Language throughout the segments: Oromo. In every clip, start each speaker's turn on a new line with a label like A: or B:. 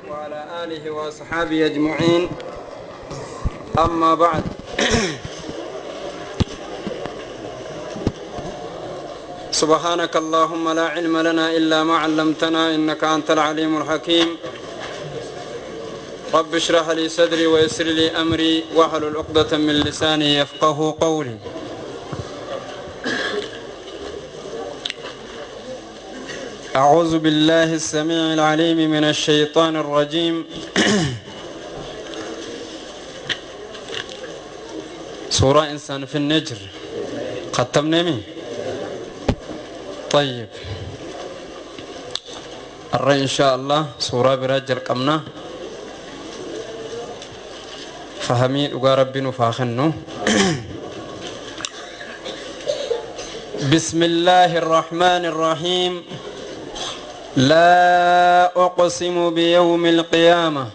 A: وعلى آله وأصحابه أجمعين. أما بعد سبحانك اللهم لا علم لنا إلا ما علمتنا إنك أنت العليم الحكيم. رب اشرح لي صدري ويسر لي أمري واحلل عقدة من لساني يفقه قولي. أعوذ بالله السميع العليم من الشيطان الرجيم. سورة إنسان في النجر ختمنا مين؟ طيب الرأي إن شاء الله سورة برجل قمنا فهمي ربي نفاخنه. بسم الله الرحمن الرحيم. لا أقسم بيوم القيامة.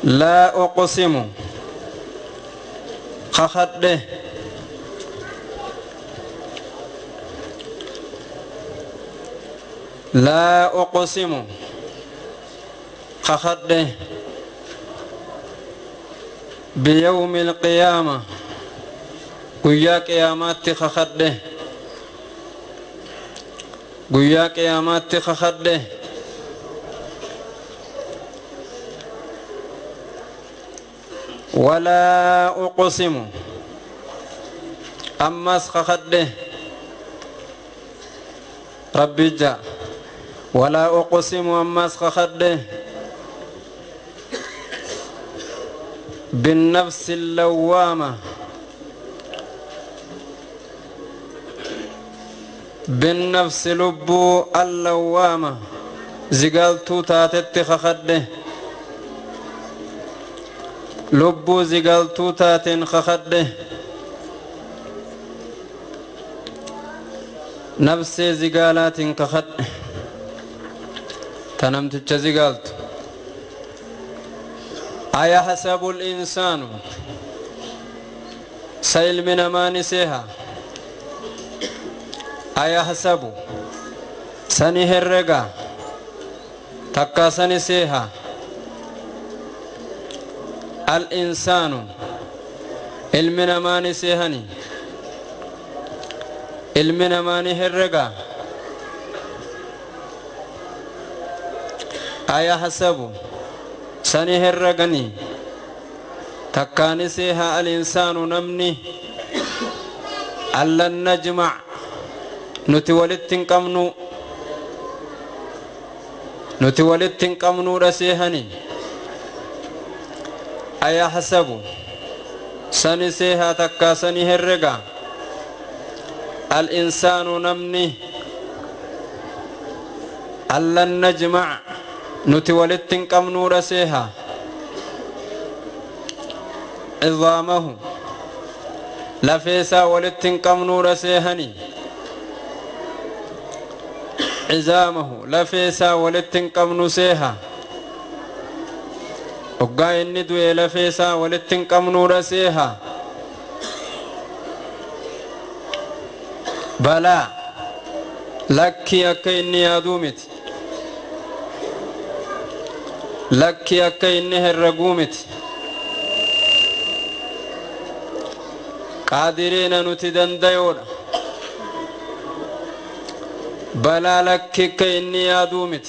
A: لا أقسم خخده لا أقسم خخده بيوم القيامة قيا قيامات خخده قيا قيامات خخده ولا أقسم أمس خخده ربي جاء ولا أقسم أمس خخده بالنفس اللوامة بالنفس لبو اللوامة زقالتو تاتت خخده لبو زقالتو تاتن خخده نفس زقالات خخده تنمت زقالتو. أيحسب الإنسان سيل من أمانسها أيحسب سنه الرقا تكا سنسيها الإنسان المن أمانسهني المن أمانه الرقا أيحسب سنه الرقني تكانسيها الإنسان نمني ألا نجمع نتولد قمنو رسيهني أيحسب سنسيها تكا سنه الرقا الإنسان نمني ألا نجمع نتولد قمنو رسيها عظامه لفيسا ولد قمنو رسيهني عظامه لفيسا ولد قمنو سيها وقا إني دوي لفيسا ولد قمنو رسيها بلا لكي أكي إني يادومت لكي أكي إني هرقومت قادرين نتدن ديونا بلا لكي كي إني يادومت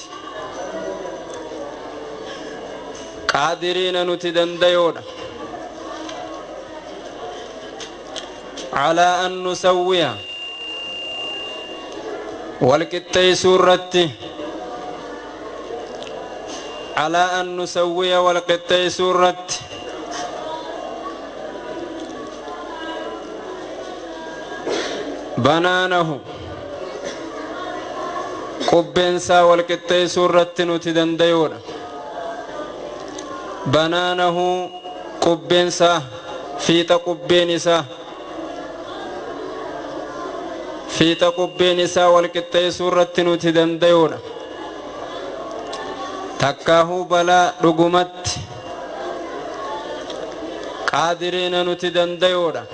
A: قادرين نتدن ديونا على أن نسوي والكتي سورتي على أن نسوي والقطي سورة بنانه قبنسا والقطي سورة نتدن ديونا بنانه قبنسا فيت قبنسا فيت قبنسا والقطي سورة نتدن ديونا تكاهو بلا رقمت قادرين نتدن ديونا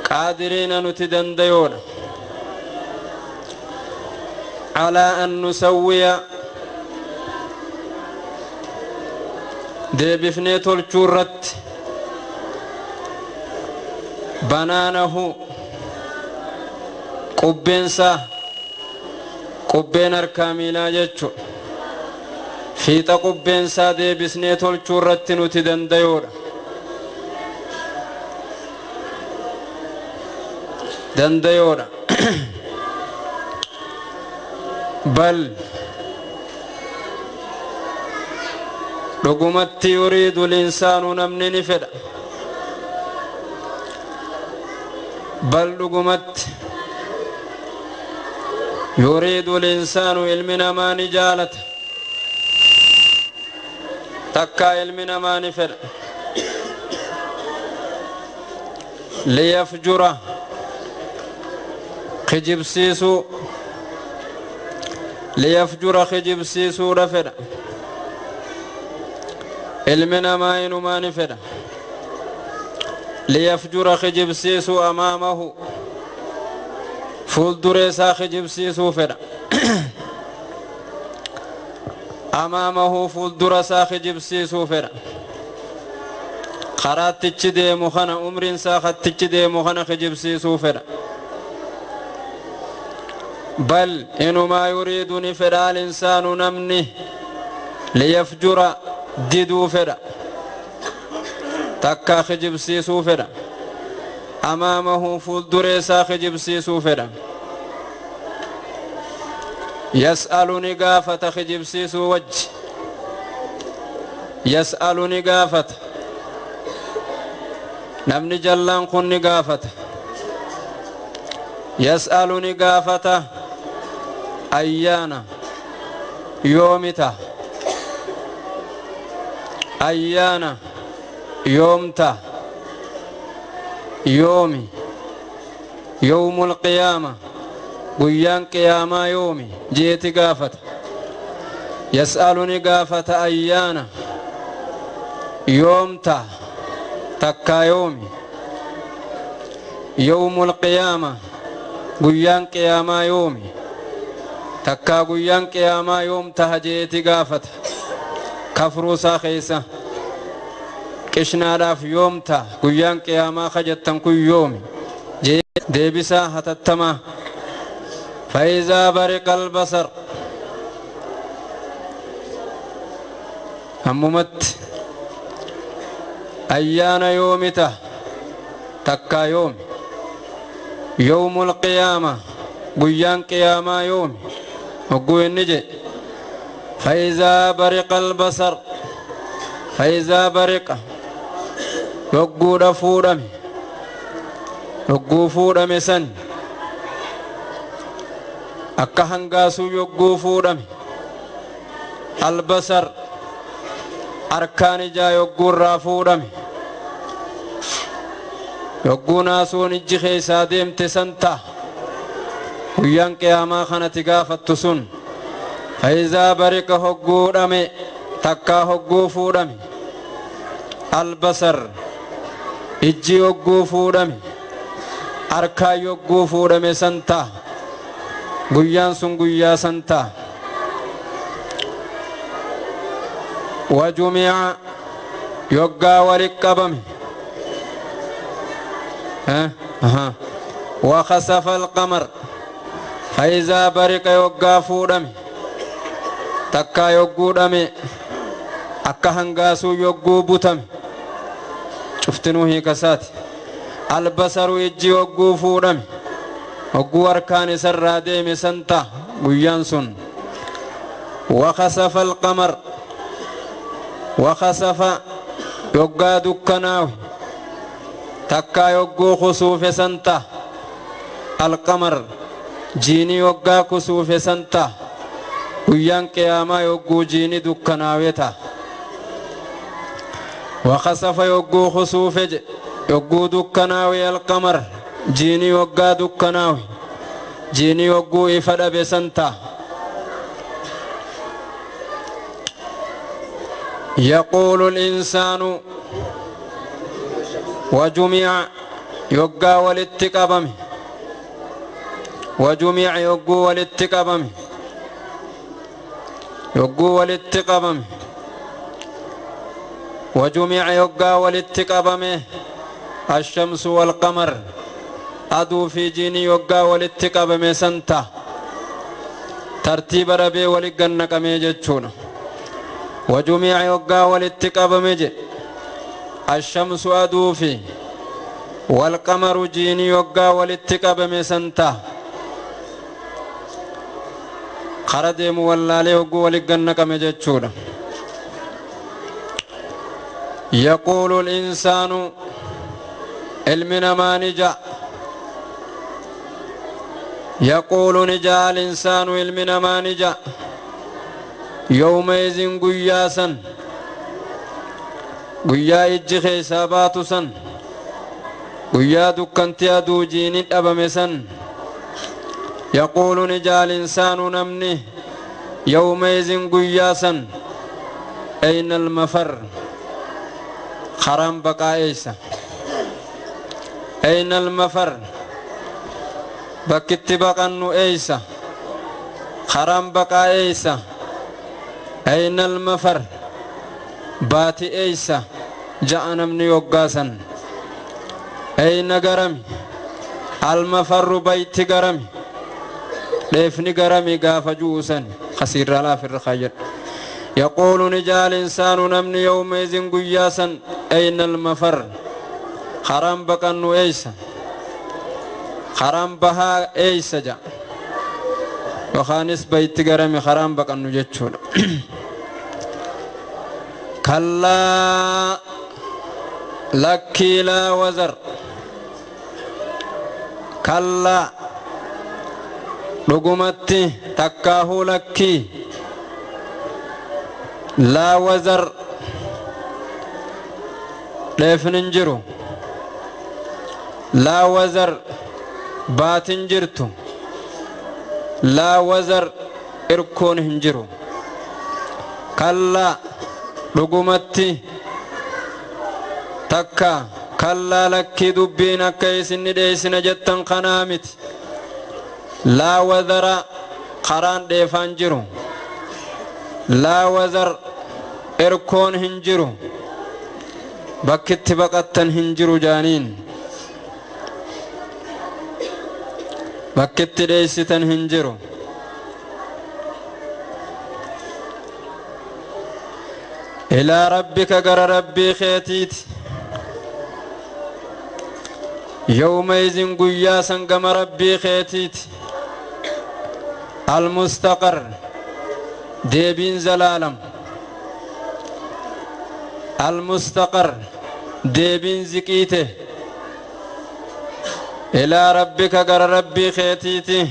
A: قادرين نتدنديون على أن نسوي ديبفني تلچورت بنانه قبينسا قبين أركاميلا جتشو فيتا قبينسا ديبسني تلچورت نتدن ديورا دنديورا بل رغمت يريد الإنسان نمن نفدا بل رغمت يريد الإنسان علمنا ما نجالت تكا علمنا ما نفدا ليفجر خجبسيسو ليفجر خجبسيسو رفدا علمنا ما ينما نفدا ليفجر خجبسيسو أمامه فولدريسا خجبسيسو فدا أمامه فولدرسا خجبسيسو فدا خرات تجدي مخنا عمرين ساخت تجدي مخنا خجبسيسو فدا بل إنما يريد نفدا الإنسان نمني ليفجر ديدو فدا تكا خجب سيسو فدا أمامه فولدريسا خجب سيسو فدا يسألني قافة خجب سيسو وجه يسألني قافة نمني جلان قني قافة يسألني قافة أيانا يومتا أيانا يومتا يومي يوم القيامة قيان قيامة يومي جيتي قافة يسألني قافة أيانا يومتا تكا يومي يوم القيامة قيان قيامة يومي تكا قيان قيامة يوم تهجيتي قافة كفروسا خيسا كشنا داف يوم تا قيان قيامة خجتن كل يوم جي ديبسا هتتما فإذا برق البصر هممت أيان يومته تكا يوم يوم القيامة قيان قيامة يوم وقوي النجي فإذا برق البصر فإذا برق يقود فورمي يقو فورمي سن أكا هنغاسو يقو فورمي البصر أركان جا يقو رافورمي يقو ناسو نجي خيسا ديمت سنتا ويان قياما خانتي غافت سن فإذا برق هقو رمي تكا هقو فورمي البصر إجي هقو فورمي أركا يقو فورمي سنتا قيان سن قيا سنتا وجميع يقا ورقبمي وخسف القمر فإذا برق يقا فورمي تكا يقو رمي أكا هنغاسو يقو بوتمي شفتنو هي كساتي البصر يجي يقو فورمي يقو أركان سر ديمي سنتا قيانسون وخسف القمر وخسف يقا دكناوي تكا يقو خسوف سنتا القمر جيني يقا خسوف سنتا ويان قياما يقو جيني دكناويتا وخسف يقو خسوف يقو دكناوي القمر جيني يقا دكناوي جيني يقو إفدا بسنتا يقول الإنسان وجميع يقا والاتقابم وجميع يقو والاتقابم يوغو والاتقابم وجمع يوغا والاتقابم الشمس والقمر أدو في جيني يوغا والاتقابم سنتا ترتيب ربي ولقنق ميجتشون وجمع يوغا والاتقابم الشمس أدو في والقمر جيني يوغا والاتقابم سنتا خردم والله يوغو ولقنق ميجتشون يقول الإنسان علمنا ما نجا يقول نجا الإنسان علمنا ما نجا يومئذ قياسا قيا إجي خيسابات سن قيا دكانتي أدو جيني أبمسن يقول نجا الإنسان نمني يومئذ قياسا أين المفر خرام بقى إيسا أين المفر بكت بقى أنو إيسا خرام بقى إيسا أين المفر باتي إيسا جاءنا من يوغاسا أين غرمي المفر بيت غرمي ليفني غرمي غاف جوسا خسير لا في الرخير يقول نجا الإنسان نمني يومئذ قياسا أين المفر خرام بقى أنو إيسا خرام بها إيسا جاء وخانس بيت غرمي خرام بقى أنو جتشون كلا لكي لا وزر كلا رقمتي تكاه لكي لا وزر ليف ننجرو لا وزر باتنجرتو لا وزر إركون هنجرو كلا رقمتي تكا كلا لكي دبين كيسن ديسن جتن قنامت لا وزر قران ديفانجرو لا وزر إركون هنجرو بكت بقتن هنجرو جانين بكت ديستن هنجرو إلى ربك قر ربي خيتيت يومئذ قياسا قم ربي خيتيت المستقر ديبين زلالم المستقر ديبين زكيته إلى ربك قر ربي خيتيتي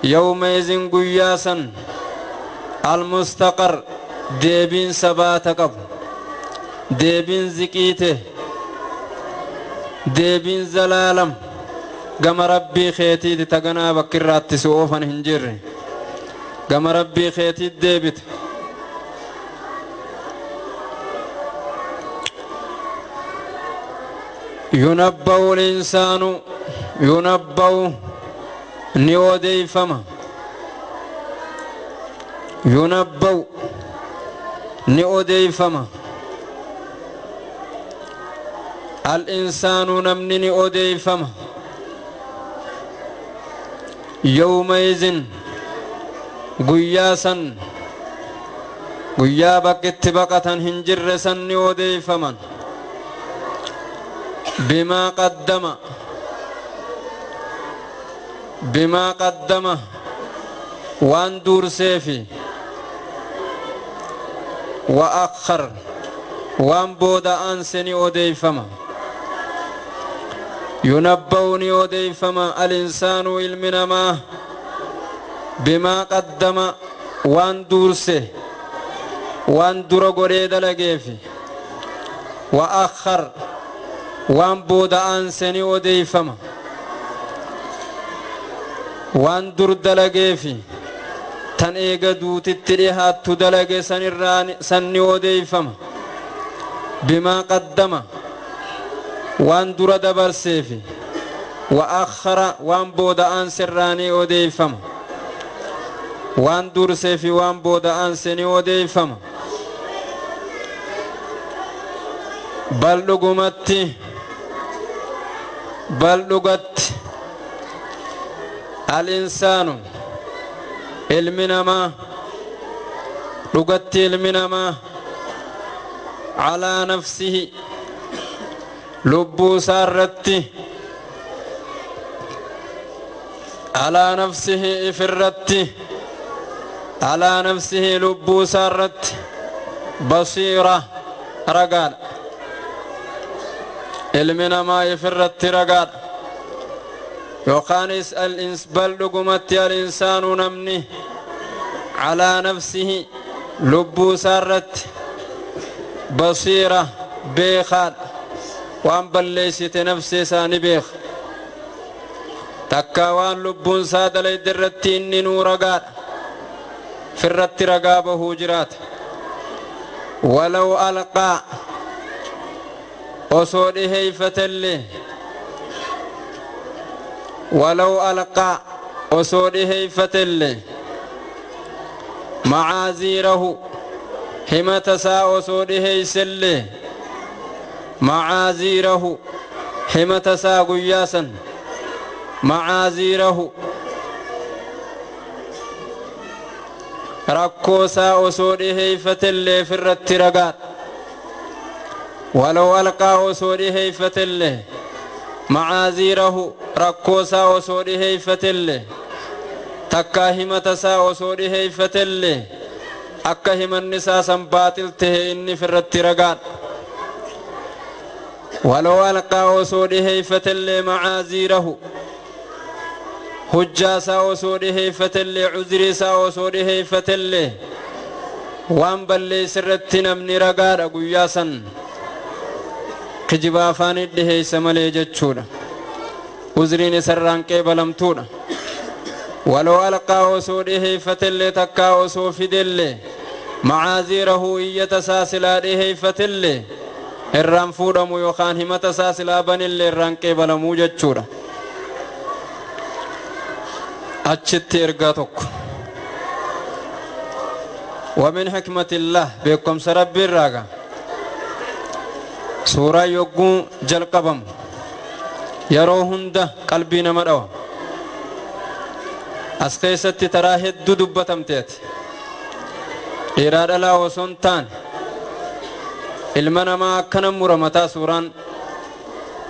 A: يومئذ قياسا المستقر ديبين سباتك ديبين زكيته ديبين زلالم قم ربي خيتيتي تقنا بكرات سوفا هنجر قم ربي خيتي ديبت ينبأ الإنسان ينبأ نيودي فما ينبأ نيودي فما الإنسان نمني نيودي فما يومئذ قياسا قيا بكت بقة هنجر سن ودي فمن بما قدم وان دور سيفي وأخر وان بودا أنسني ودي فما ينبوني ودي فما الإنسان علمنا ما بما قدم وان دورسه وان دور غريد لغيفي وآخر وان بودا أنسني ودي فما وان دور دلغيفي تن ايغا دوتي تريهات تدلغي سني ودي فما بما قدم وان دور دبر سيفي وآخر وان بودا أنسراني ودي فما waan dursee fi waan booda'aan seni odeeffama bal dhugatti al-insaanu ilmi namaa dhugatti ilmi namaa alaa nafsihi lubbuu isaarratti alaa nafsihi ifirratti alaa nafsihi lubbuu isaarratti basiira ragaadha ilmi namaa ifirratti ragaadha yookaanis bal dhugumatti al-insaanu namni alaa nafsihi lubbuu isaarratti basiira beekaadha waan balleessite nafsee isaani beeka takkaa waan lubbuun isaa dalayde irratti inni nuu ragaadha firratti ragaa bahuu jiraata walaw alqaa osoo dhiheeyfatellee walaw alqaa osoo dhiheeyfatellee macaazirahu himata isaa osoo dhiheeysellee macaazirahu himata isaa guyyaa san macaazirahu rakkoo isaa osoo dhiheeyfatellee firratti ragaadha walaw alqaa osoo dhiheeyfatellee macaazirahu rakkoo isaa osoo dhiheeyfatellee takkaa himata isaa osoo dhiheeyfatellee akka himanni isaa san baatil tahe inni firratti ragaadha walaw alqaa osoo dhiheeyfatellee macaazirahu hujjaa isaa osoo dhiheeyfatellee cuzrii isaa osoo dhiheeyfatellee waan balleessirratti namni ragaadha guyyaa san kijiba afaanii dhiheeysa malee jechuudha uzriin isarraan qeebalamtuudha walaw alqaa osoo dhiheeyfatellee takkaa osoo fidellee macaazirahu iyyata isaa silaa dhiheeyfatellee irraan fuudhamu yookaan himata isaa silaa banillee irraan qeebalamuu jechuudha achitti ergaa tokko ومن حكمة الله بكم سرب الراغا سورة يوغو جل قبم يروهن ده قلبي نمدو أسخيست تراهد دبتم تيت إرادة لا وسنتان ilma namaa akkana muramataa suuraan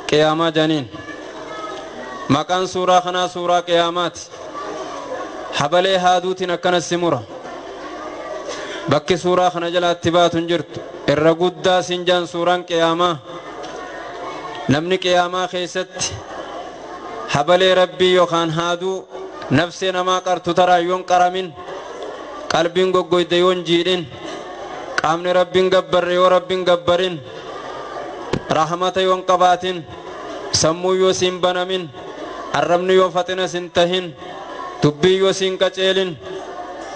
A: qiyaamaa janiin maqaan suuraa kanaa suuraa qiyaamaati habalee haaduutiin akkanas si mura bakki suuraa kana jalaatti baatun jirtu irra guddaa sinjaan suuraan qiyaamaa namni qiyaamaa keessatti habalee rabbii yookaan haaduu nafsee namaa qartu taraa yoon qaramin qalbiin goggoyde yoon jiidhin qaamni rabbiin gabbarre yoo rabbiin gabbarin rahmata yoon qabaatin sammuu yoo siin banamin arrabni yoo faxina sin tahin dubbii yoo siin qaceelin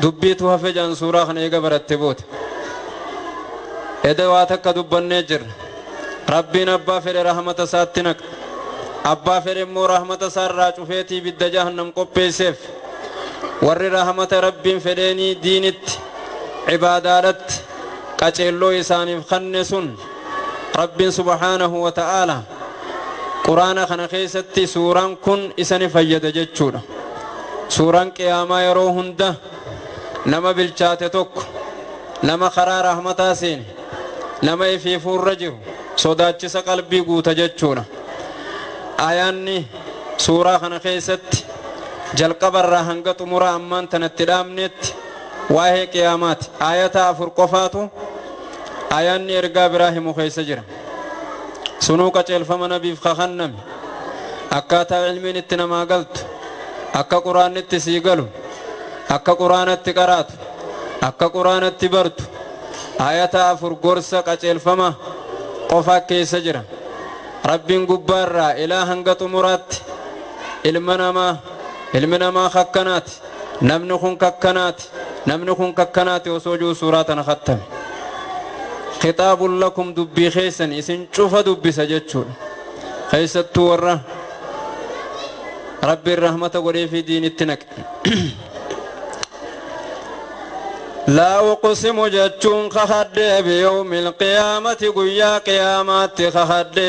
A: dubbiitu hafe jaan suuraa kana eega baratte boote ede waa takka dubbannee jirra rabbiin abbaa fedhe rahmata isaatti naqa abbaa fedhe immoo rahmata isaarraa cufeetii ibidda jahannam qopheesseef warri rahmata rabbiin fedheenii diinitti cibaadaadhatti qaceelloo isaaniif kanne sun rabbiin subhaanahu wa ta'aala quraana kana keessatti suuraan kun isani fayyada jechuudha suuraan qiyaamaa yeroo hunda nama bilchaate tokko nama karaa rahmataa seene nama ifii fuurra jiru sodaachisa qalbii guuta jechuudha ayaanni suuraa kana keessatti jalqabarraa hanga xumuraa ammaan tanatti dhaamneetti waa'ee qiyaamaati ayata 4 qofaatu ayaanni ergaa biraahimu keessa jira sunuu qaceelfama nabiif kakanname akkaataa ilmiin itti namaa galtu akka quraanitti sii galu akka quraanatti qaraatu akka quraanatti bartu ayata 4 gorsa qaceelfama qofa keessa jira rabbiin gubbaarraa ilaa hanga xumuraatti ilmi namaa kakkanaati namni kun kakkanaati osoo juu suuraa tana khattame khitaabun lakum dubbii keessan isin cufa dubbisa jechuudha keessattuu warra rabbiin rahmata godhee fi diinitti naqe لا أقسم جتشون خخد بيوم القيامة قيا قيامات خخد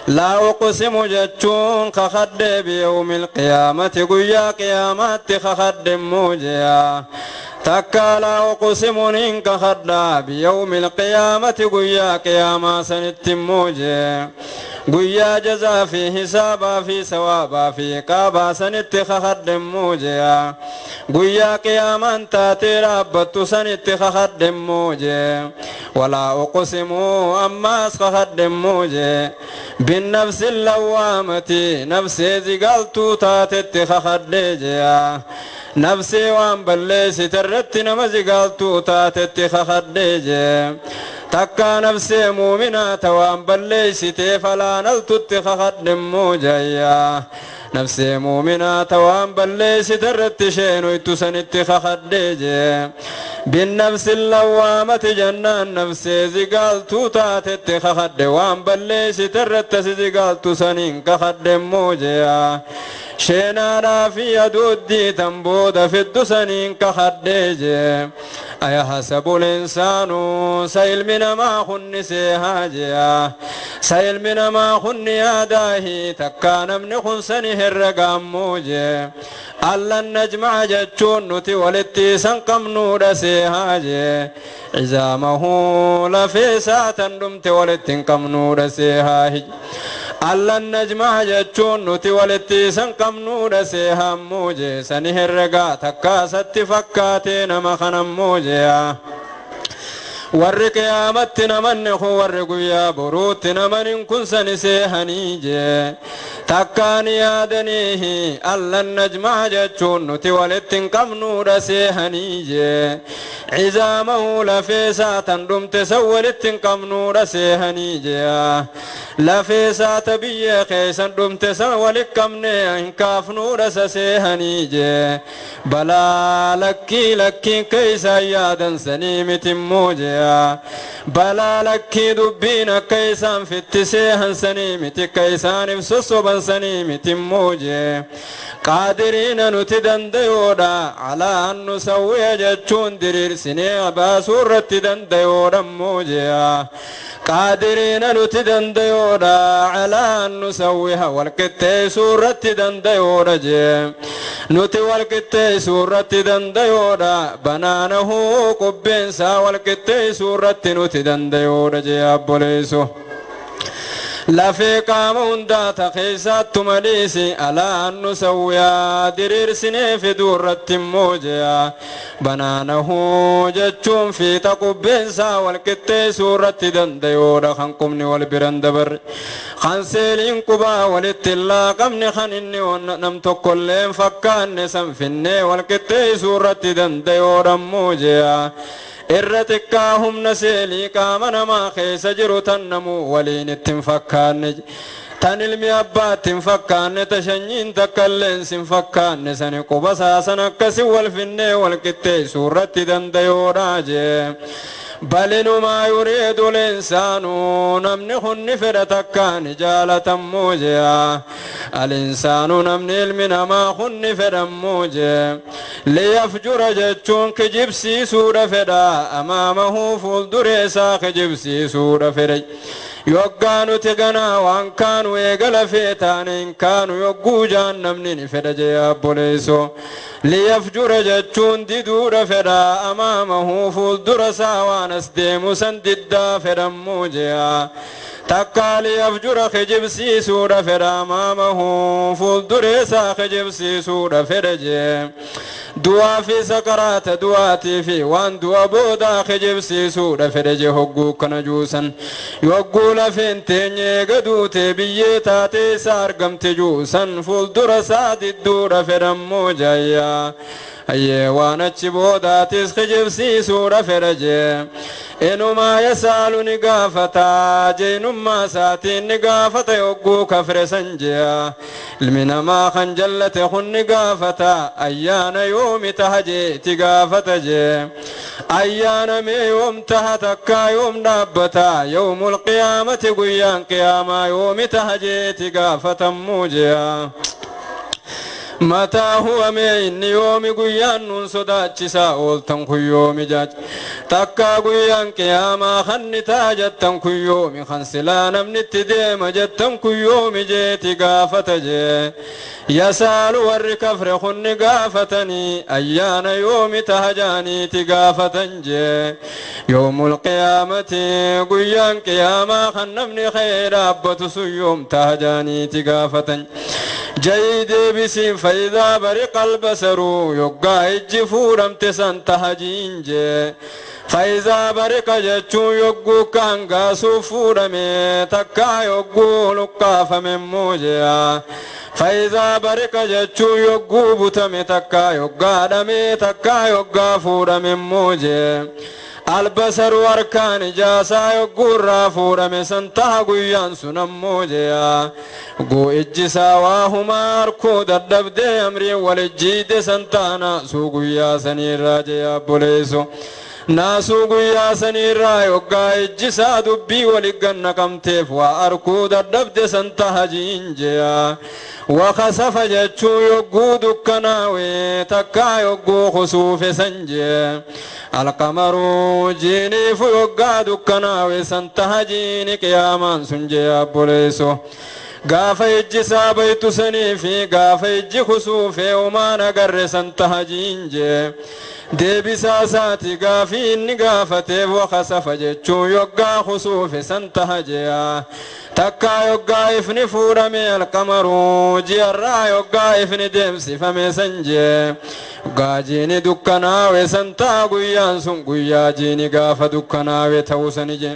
A: لا أقسم جتشون خخد بيوم القيامة قيا قيامات خخد موجيا تكا لا أقسم إنك خدا بيوم القيامة قيا قياما سنت موجيا قيا جزا في حسابا في ثوابا في قابا سنت خخد موجيا قيا قياما تاتي ربط سنت خخد موجيا ولا أقسم أما خخد موجيا بالنفس اللوامة نفسي زقلتو تاتت خخد جيا نفسي وان بلسي ترت نمزي قالتو تاتت خخديجي تكا نفسي مؤمنة وان بلسي فلا نلتت خخدم موجيا نفسي مؤمنة وان بلسي ترت شينو يتسنت خخديجي بالنفس اللوامة جنان نفسي زقالتو تاتت خخد وان بلسي ترت زقالتو سنين خخدم موجيا شينا في دودي تنبود في الدسنين كخديج أيحسب الإنسان سيل من ما خن سيهاجيا سيل من ما خن ياداه تكان من خنسنه الرقام موجي ألا نجمع جتشون نتي ولتي سنقم نور سيهاجي عزامه لفي ساعة دمت ولتنقم نور سيهاجي ألا نجمع جتشون نتي ولتي سنقم نور سيهام موجي سنه الرقا تكاست فكاتين مخنم موجي warri qiyaamatti namanni kun warri guyyaa boruutti naman kun sani seehanii jee takkaan yaadaniihi allan najmaa jechuun nuti walitti hin qabnuudha seehanii jee cizaamahu lafeesaa tan dhumte san walitti hin qabnuudha seehanii jee lafeesaa ta biyyee keeysan dhumte san walit qabne hin kaafnuudha sa seehanii jee balaa lakkii keeysan yaadan sanii mitimmoo jee بلا لكي دبين كيسان في التسيهن سنيمت كيسان بسوسوبا سنيمت موجي قادرين نتدن ديودا على أن نسوي جتشون درير سنية باسورة تدن ديودا موجي قادرين نتدن ديودا على أن نسويها والكتي سورة تدن ديودا جي نتي والكتي سورة تدن ديودا بنانه قبين سا والكتي سورة نتي دن ديودا جي أبوليسو لفي قامون داتا خيسات مليسي ألا أن نسويا درير سني في دورة موجيا بنانه جتشون في تقبين سا والكتي سورة دن ديودا خنقمني والبرندبر خنسيلين قبا ولتلا قمني خنني ونمتو كلين فكان سنفني والكتي سورة دن ديودا موجيا irratikaahum naseeli qaama namaa keessa jiru tan namuu waliin ittiin fakkaanne tan ilmi abbaattiin fakkaanne tashanyiin takkalleen sin fakkaanne sani quba saasan akkasi wal finnee wal qixxeessuu irratti dandayoodhaa jee بل ما يريد الإنسان نمن خن فرتكان جالة موجيا الإنسان نمن المن ما خن فرم موجيا ليفجر جتشون كجبسي سورة فدا أمامه فولدر ساق جبسي سورة فرج يوغانو تغنا وان كانوا يغل فيتان ان كانوا يوغو جهنم فرج يا بوليسو ليفجر جتشون ديدور فدا أمامه فولدر ساوان اسديم سندد فرم موجيا تكالي أفجر خجبسي سورة فدا أمامه فولدر سا خجبسي سورة فرج دعا في سكرات دعاتي في وان دعا بودا خجبسي سورة فرج هقو كنجوسا يوغو لفين تيني قدوتي بيتاتي سارقم تجوسا فولدر ساد الدور فرم موجيا أيه وانا تشبوداتيس خجبسي سورة فرجي إنما يسأل نقافتا جينما ساتين نقافتا يوقو كفر سنجيا المنما خنجلت خن نقافتا أيان يوم تهجي تقافتا جي أيان مي يوم تهتكا يوم نابتا يوم القيامة قيان قياما يوم تهجي تقافتا موجيا متى هو من يوم قيان صداتشسا أولتن كيوم جاج تكا قيان كياما خنتا جتن كيوم خنسلا نمنت ديم جتن كيوم جيتي قافة جي يسال والركفر خن قافتني أيان يوم تهجاني تقافة جي يوم القيامة قيان كياما خنمني خير أبت سيوم تهجاني تقافة جيد بسيم فإذا برق البصر يقع الجفور امتسان تهجين جي فإذا برق جتشو يقو كان قاسو فورمي تكا يقو لقاف من موجيا فإذا برق جتشو يقو بتمي تكا يقا دمي تكا يقا فور من موجي البصر واركان جاسا يقو رافور من سنتها قيان سنم موجيا قو اجسا واهما اركو دردب دي امري والجيد سنتانا سوقو يا سنير راجيا بوليسو ناسو قيا سنير رايوكا اجسا دبي ولقن كمتف واركو دردب سنتها جينجيا وخسف جتشو يقو دكناوي تكا يقو خسوف سنجي القمر جيني فيقا دكناوي سنتها جيني قيامان سنجي بوليسو غافا اجسا بيت سني في غافا اج خسوف وما نقر سنتها جينجي ديبسا ساتي غافي إني غافته وخسف جتشو يقا خسوف سنتها جيا تكا يقا إفني فورمي القمر جيرا يقا إفني ديمسي فمي سنجي يقا جيني دكنا وسنتا قيان سن قيا جيني غافا دكنا وتوسني جي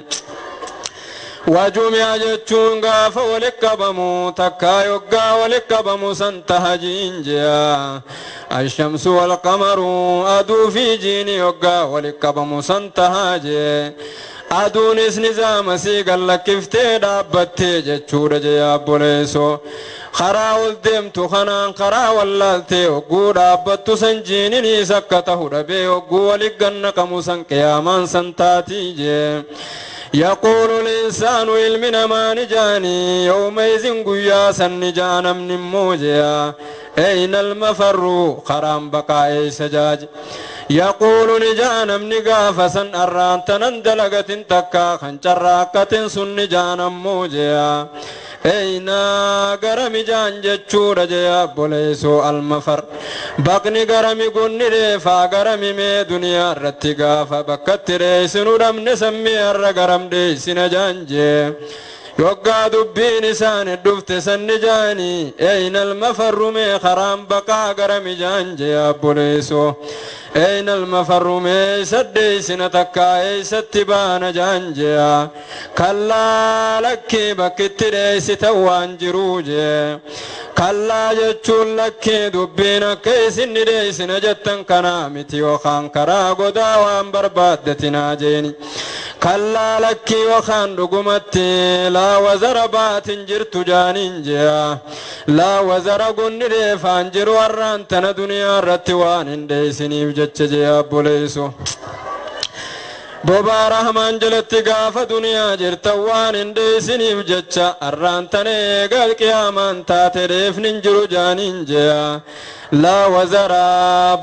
A: وجمع جتشون غافا ولكبمو تكا يقا ولكبمو سنتها جينجيا الشمس والقمر أدو في جيني يقا ولكبمو سنتها جي أدونس نظام سيقل لكفتي دابتي جتشور جيا بوليسو خرا والدمتو خنان خرا واللالتي وقو دابتو سنجيني نيسكته ربي وقو ولقن قموسن قيامان سنتاتي جي يقول الإنسان علمنا ما نجاني يومئذ قياسا نجانا من موجيا أين المفر خرام بقاء سجاج يقول نجانا من قافسا أرانتا نندلقة تكا خنجراكة سن نجانا موجيا أين قرم جان جتشور جيا بوليسو المفر بقني قرمي قني ريفا قرمي مي دنيا رتقافا بكت ريسن ودم نسمي الرقرم ديسن جانجي يوقع دبين سان الدفت سنجاني أين المفر مي خرام بقى قرمي جانجي يا بوليسو أين المفر مي سدي سنتكا أي ستبان جانجيا كلا لكي بكت ريس توان جروجي كلا جتشون لكي دبين كيس نريس نجتن كنامتي وخان كرا قدا وان بربادتنا جيني كلا لكي وخان رقمتي لا وزر بات جرت جانين جيا لا وزر قن ريفان جرو ورانتنا دنيا رتوان ديسني بجتش جيا بوليسو بوبا رحمان جلت غاف دنيا جرتوان انديسني بجتش ارانتني قل قيامان تاتي ريف ننجرو جانين جيا لا وزر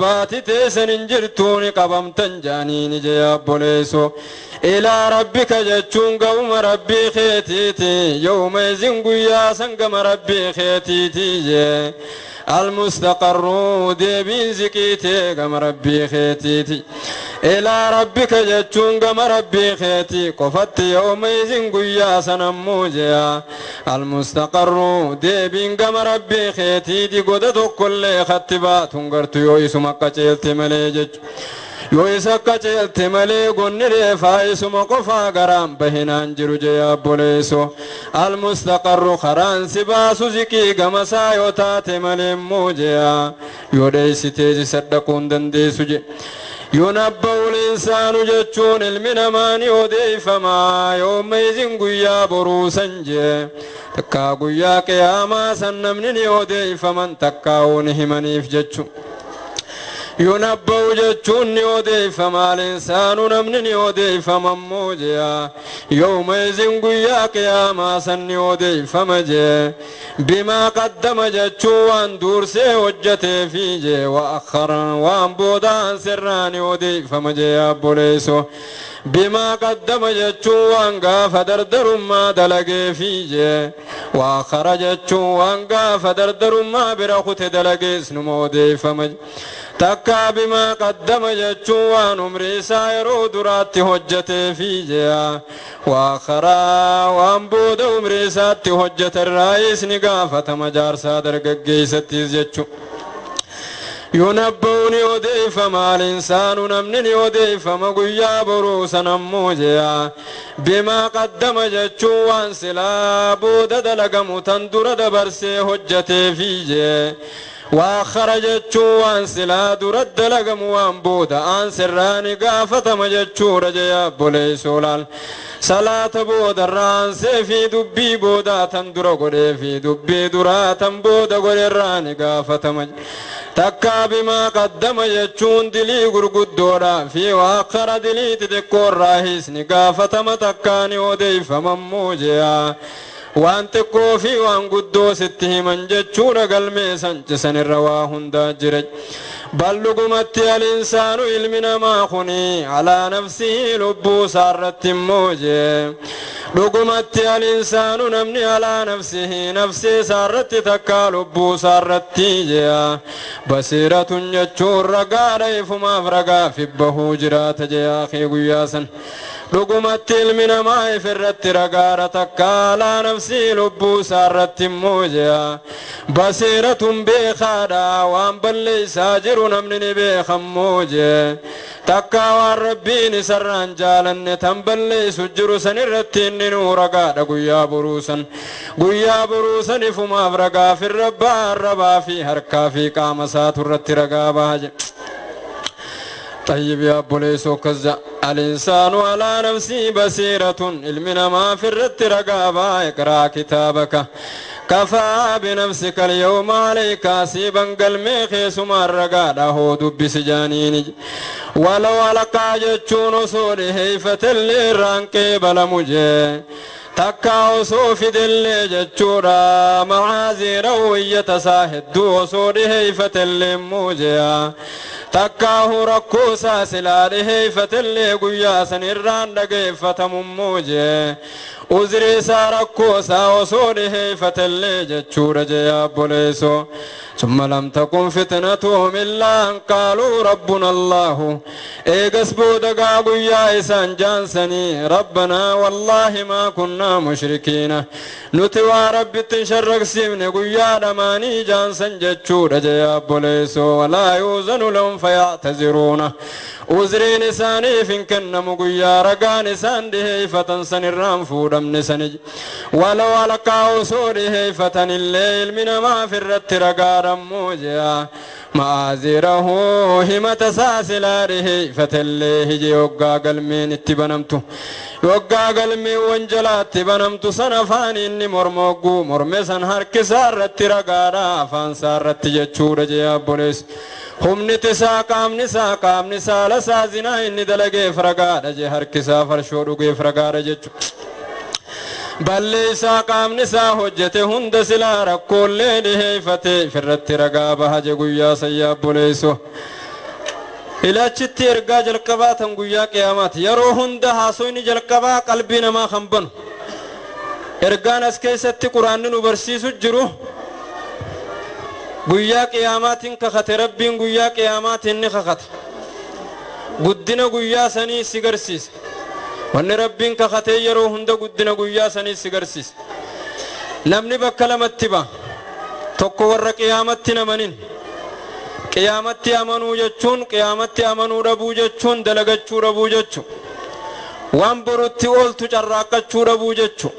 A: بات تيسن انجرتوني قبمتن جانين جيا بوليسو إلى ربك جتشون قوم ربي خيتيتي يوم يزنقوا يا سنقم ربي خيتيتي المستقر ديبين زكيتي قم ربي خيتيتي إلى ربك جتشون قم ربي خيتي قفت يوم يزنقوا يا سنموجيا المستقر ديبين قم ربي خيتيتي قدتو كل خطبات هنقرت يويسو مكة جلتي مليجج يويسا كچلت ملي غنري فايسو مقفا غرام بهنان جروجي يا بوليسو المستقر خران سباسو زكي غمسا يوتات ملي موجيا يودي ستيجي صدقون دندي سجي ينبأ الإنسان جتشون المنمان يودي فما يوم يزن قيا بروسا جي تكا قيا قياما سنمني يودي فمن تكاونه منيف جتشون ينبأ جتون يوديف ما الإنسان نمن يوديف مموجيا يومئذ قياك يا ما سن يوديف مجي بما قدم جتوان دورسي وجتي فيجي وأخر وان بودان سران يوديف مجي يا بوليسو بما قدم جتوان قاف دردر ما دلقي فيجي وآخر جتوان قاف دردر ما برخت دلقي سنمودي فمج تكا بما قدم جتوان عمري سايرو درات هجتي فيجي وآخر وان بود عمري سات هجت الرئيس نقافة مجار سادر قيستي جتو ينبوني وديف ما الإنسان نمني وديف ما قيا بروسا نموجيا بما قدم جتشوان سلا بود دلقم تندر دبرسي هجتي فيجي وآخر جتشوان سلا درد لقم وان بود آن سراني قافة مجتشو رجيا بولي سولال صلاة بود الرانسي في دبي بودا تندر قري في دبي دراتا بود قري الراني قافة مج تكا بما قدم يجون دلي غرغدورا في واخر دلي تذكر راهيس نقافة متكاني وديف مموجيا وانت كوفي وان قدوس اتهمن جتشون قلمي سنجسن الرواهن دا جرج بل لقمت الإنسان علمنا ما خني على نفسه لبو سارت موجي لقمت الإنسان نمني على نفسه نفسي سارت تكا لبو سارت جيا بصيرة جتشون رقا ريف ما فرقا في بهوجرات جيا خي قياسا لقمت علمنا ما فرت رقا تكا على نفسي لبو سارت موجي بصيرة بخادا وان بلي ساجر نمني بخموجي تكا والربين سران جالن تنبلي سجر سنرتين نورقا قيا بروسا فما فرقا في الربا في هركا في قامسات الرت رقا باج طيب يا بوليسو كذا الإنسان على نفسه بصيرة علمنا ما في الرت رقابا اقرأ كتابك كفى بنفسك اليوم عليك سيبا قلمي خيس مرقا هو دب سجانين ولو لقى جتشون صوره فتلي رانكي بلا مجي تكاو صوفي دلي جتشورا معازيرا ويتساهد وصوره فتلي موجيا تكاه ركوسا سلاله فتلي قياسا الران دقي فتمموجي وزري ساركوسا وصوله فتلي جتشورا جيا بوليسو ثم لم تكن فتنتهم إلا أن قالوا ربنا الله إيقس بودقا قيا إسان جانسني ربنا والله ما كنا مشركين نتوى رب تنشرق سيمن قيا دماني جانسن جتشورا جيا بوليسو ولا يوزن لهم فيعتذرون وزري نساني فين كنا مقيا رقا نسان دي فتنسن الرام فودم نسنج ولو ألقاو سوري فتن الليل من ما في الرت رقا رموجيا معاذره همة ساسلاره فتليه جي وقا قلمين اتبنمتو وقا قلمي وانجلات بنمتو سنفاني اني مرموقو مرمسن هرك سارت رقا رافان سارت جتشور جيا بوليس هم نتسا قام نسا لسا زنا إني دلقي فرقا رجي هر كسا فرشورو قي فرقا رجيچو بل سا قام نسا حجته هند سلا ركول ليه فتي فرت رقا بهج قيا سيا بوليسو إلا چتي ارقا جلقبا تنقيا قيامات يرو هند حاسوين جلقبا قلبنا ما خنبن ارقان اسكيستي قرآن نبرسيسو جرو قيا قيامات كخت ربين قيا قيامات نخخت قدنا قيا سني سيغرسيس وان ربين كخت يرو هند قدنا قيا سني سيغرسيس نمني بكلمت تبا توكو ور قيامت نمنين قيامت امنو جچون قيامت امنو ربو جچون دلغچو ربو جچو وان برتي اولتو چراقچو ربو جچو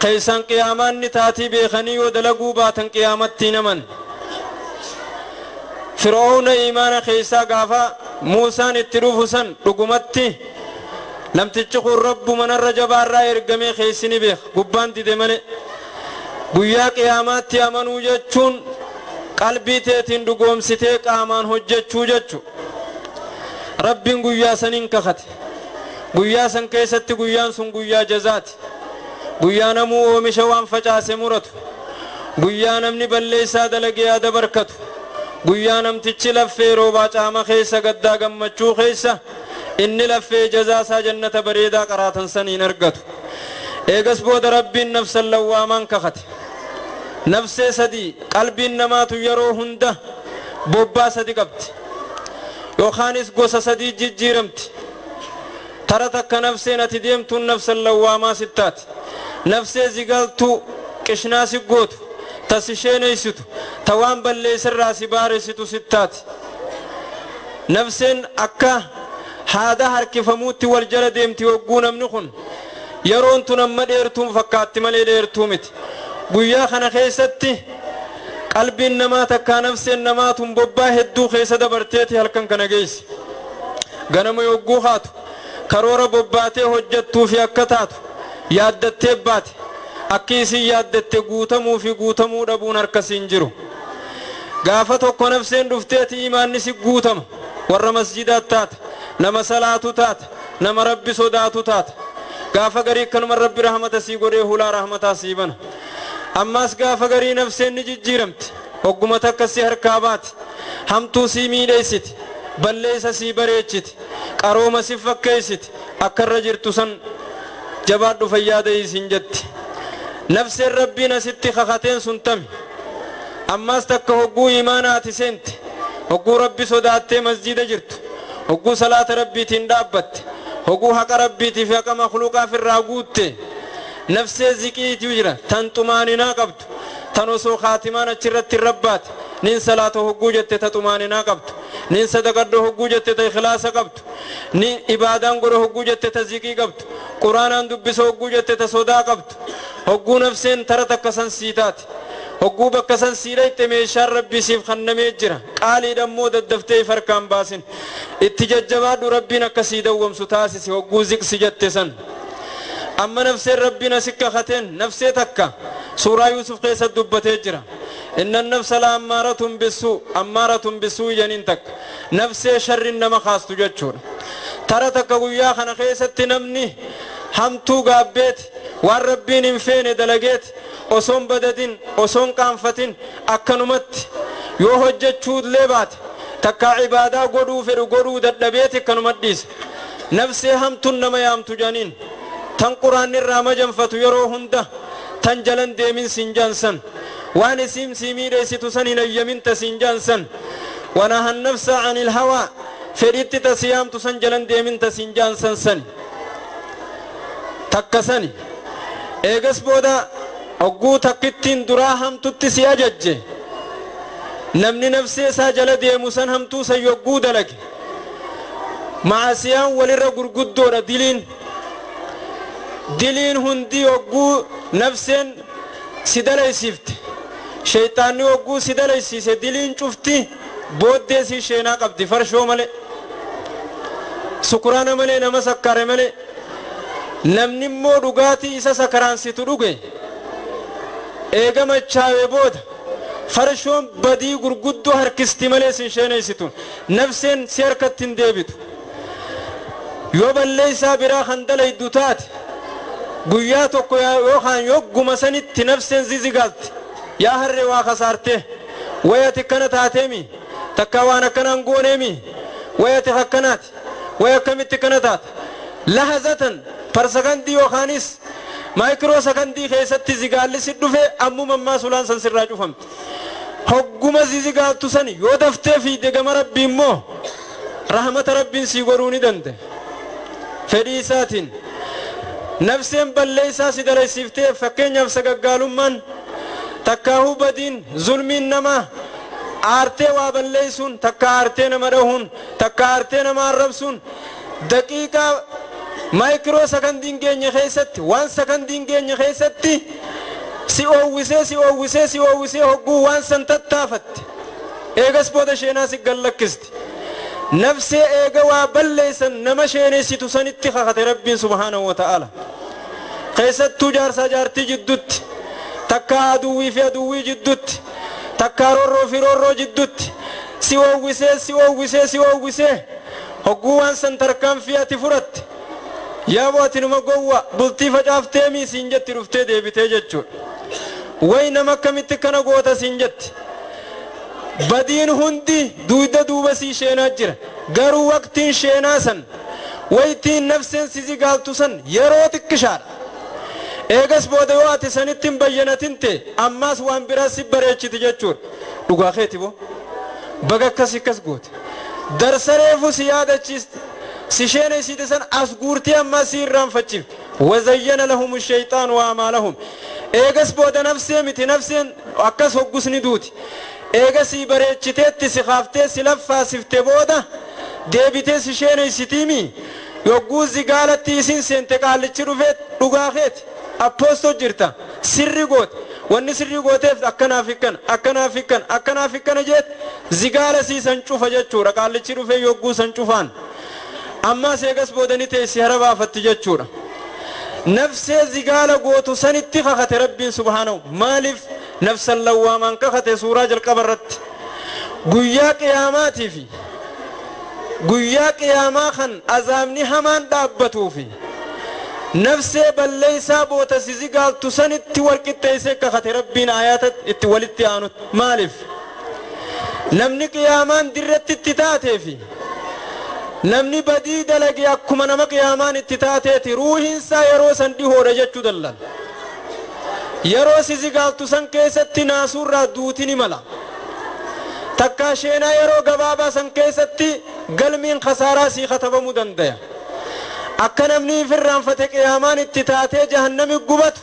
A: قيسان قيامان نتاتي بيخني ودلقوا باتن قيامتي نمن فرعون إيمان خيسا قافا موسى نتروفسن رقمتي لم تتشقوا الرب من الرجب الرأي رقمي خيسيني بيخ قبان دي دمني قيا قياماتي أمنوا جتشون qalbii teetiin dhugoomsitee qaamaan hojjechuu jechu rabbiin guyyaa saniin kakate guyyaa san keessatti guyyaan sun guyyaa jazaati guyyaa namuu oomisha waan facaase muratu guyyaa namni balleessaa dalagee yaada barkatu guyyaa namtichi laffee roobaa caama keessa gaddaa gammachuu keessa inni laffee jazaasaa jannata bareedaa qaraatan saniin argatu eegas booda rabbiin nafsan lawwaamaan kakate nafsee sadii qalbiin namaatu yeroo hunda bobbaa sadi qabdi yookaanis gosa sadii jijjiiramti tara takka nafseen ati deemtuun nafsan lawwaamaa sittaati nafsee zigaaltuu qishnaa si gootu ta si sheeneysitu ta waan balleessirraa si baaresitu sittaati nafseen akka haada harkifamuutti wal jala deemti hogguu namni kun yeroon tun amma dheertuun fakkaatti malee dheertuu miti guyyaa kana keessatti qalbiin namaa takkaa nafseen namaatun bobbaa hedduu keessa dabarteeti halkan kana geessi ganama yogguu haatu karoora bobbaatee hojjettuu fi akka taatu yaaddattee baate akki isin yaaddatte guutamuu fi guutamuu dhabuun harkasiin jiru gaafa tokko nafseen dhufteeti imaanni si guutama warra masjidaat taata nama salaatu taata nama rabbi sodaatu taata gaafa garii kanuma rabbi rahmata sii godhee hulaa rahmataa sii bana ammaas gaafa garii nafseen ni jijjiiramti hogguma takka si harkaa baati hamtuu sii miidheessiti balleessa sii bareechiti qarooma si fakkeessiti akka irra jirtu san jabaadhu fayyaada isin jetti nafseen rabbiin asitti kakateen sun tami ammaas takka hogguu imaanaati seenti hogguu rabbi sodaattee masjida jirtu hogguu salaata rabbiitiin dhaabbatte hogguu haqa rabbiitii fi haqa makhluuqaaf irraa guutte nafsee ziqiitii jira tan xumaaninaa qabdu tan osoo khaatimaan achirratti rabbaate nin salaata hogguu jette ta xumaaninaa qabdu nin sadaqaddo hogguu jette ta ikhlaasa qabdu nin ibaadaan godho hogguu jette ta ziqii qabdu quraanaan dubbiso hogguu jette ta sodaa qabdu hogguu nafseen tara takka san siitaati hogguu bakka san siidhayte meeshaan rabbii siif kannamee jira qaaliidhammoo daddaftee farkaan baasin itti jajjabaadhu rabbiin akkasii dawwamsu taasisi hogguu ziqsi jette san amma nafseen rabbiin asikka kateen nafsee takka suuraa yuusuf keessa dubbatee jira inna nafsa la ammaaratun bisuu janiin takka nafsee sharrin nama kaastu jechuudha tara takka guyyaa kana keessatti namni hamtuu gaabbeeti waan rabbiin hin feene dalageeti osoon badadin osoon qaanfatin akkanumatti yoo hojjechuullee baate takka ibaadaa godhuu fedhu godhuu dadhabeeti akkanumatti dhiise nafsee hamtuun nama yaamtu janiin tan quraanni irraa majanfatu yeroo hunda tan jalan deemin siin jaansan waan isiin sii miidheessitu san hin ayyaminta siin jaansan wanaha nafsa anil hawaa fedhitti ta si yaamtu san jalan deeminta siin jaansan sani takka sani eegas booda hogguu takkittiin duraa hamtutti si ajajje namni nafsee isaa jala deemu san hamtuu san yogguu dalage maasiyaan walirra gurguddoodha diliin hundi hogguu nafseen si dalaysiifte shayxaanni hogguu si dalaysiise diliin cufti booddee si sheenaa qabdi farshoo malee sukuraana malee nama sakkaare malee namni immoo dhugaatii isa sakaraansitu dhuge eegama chaawee booda farshoon badii gurguddoo harkisti malee sin sheeneessitu nafseen si harkatti hin deebitu yoo balleessaa biraa kan dalaydu taate guyyaa tokko yookaan yogguma sanitti nafseen zizigaalti yaa harree waa kasaarte wayati kana taateemi takka waan akkanaan gooneemi wayati akkanaati way akkamitti kana taate lahazatan parsakandii yookaanis maayikiroo sakandii keessatti zigaalli si dhufe ammuma ammaa sulaan san sirraa cufamti hogguma zizigaaltu sani yoo daftee fiide gama rabbii immoo rahmata rabbiin sii godhuu ni danda'e fedhii isaatiin nafseen balleessaa si dalaysiiftee fakkeenyaaf sagaggaalummaan takkaahuu badiin zulmiin namaa aartee waa balleessuun takka aartee nama dhahuun takka aartee nama arrabsuun daqiiqaa maayikiroo sakandiin keenya keessatti waan sakandiin keenya keessatti si oowwisee hogguu waan san tattaafatte eegas booda sheenaa si gallakkisti nafsee eega waa balleessan nama sheeneessitu sanitti kakate rabbiin subhaanahu wa ta'ala keessattuu jaarsaa jaartii jiddutti takka aduwwii fi aduwwii jiddutti takkaaroo fi roorroo jidduutti si oowwisee hogguu waan san tarkaanfii ati fudhatte yaa booti numa gowwa bultii facaaftee miisiin jetti dhuftee deebitee jechuudha. Way nama akkamitti kana goota siin jetti. Badiin hundi duuba sii sheenaa jira. Garuu waqtiin sheenaa san waytiin nafseen si zigaaltu san yeroo xiqqishaadha. Eegas booda yoo ati sanitti hin bayyanatin ta'e ammaas waan biraa si bareechiti jechuudha. Dhugaa keeti boo baga akkas goote. Darsareefu si yaadachiiste si sheena isiite san as guurtii ammaas si irraanfachiifte. Wazayyana lahum shayxaan wa amaalahum. Eegas booda nafsee miti nafseen akkas hoggusni duuti. Eegasii bareechiteetti si kaaftee si laffaasifte booda deebitee si sheena isitiimi yogguu zigaalatti isin seente qaallichi dhufeet dhugaa keeti appoosto jirta sirri goote wanni sirri gooteef akkanaaf ikkana jeet zigaala siisan cufa jechuudha qaallichi dhufee yogguu san cufaan ammaas eegas boodani ta'e si hara baafatti jechuudha. Nafsee zigaala gootu sanitti kakate rabbiin subhaanahu maaliif nafsan lawwaamaan kakate suuraa jalqaba irratti guyyaa qiyaamaatiifi guyyaa qiyaamaa kan azaabni hamaan dhaabbatuufi nafsee balleeysaa boota si zigaaltu sanitti walqixxeessee kakate rabbiin aayaata itti walitti aanutti maaliif namni qiyaamaan dirratti itti taateefi namni badii dalage akkuma nama qiyaamaan itti taateeti ruuhiinsaa yeroo san dhihoodha jechuu dallan yeroo si zigaaltu san keessatti naasuurraa duutini mala takkaa sheenaa yeroo gabaabaa san keessatti galmiin khasaaraa sii katabamuu dandaya akka namni ifirraanfate qiyaamaan itti taatee jahannami gubatu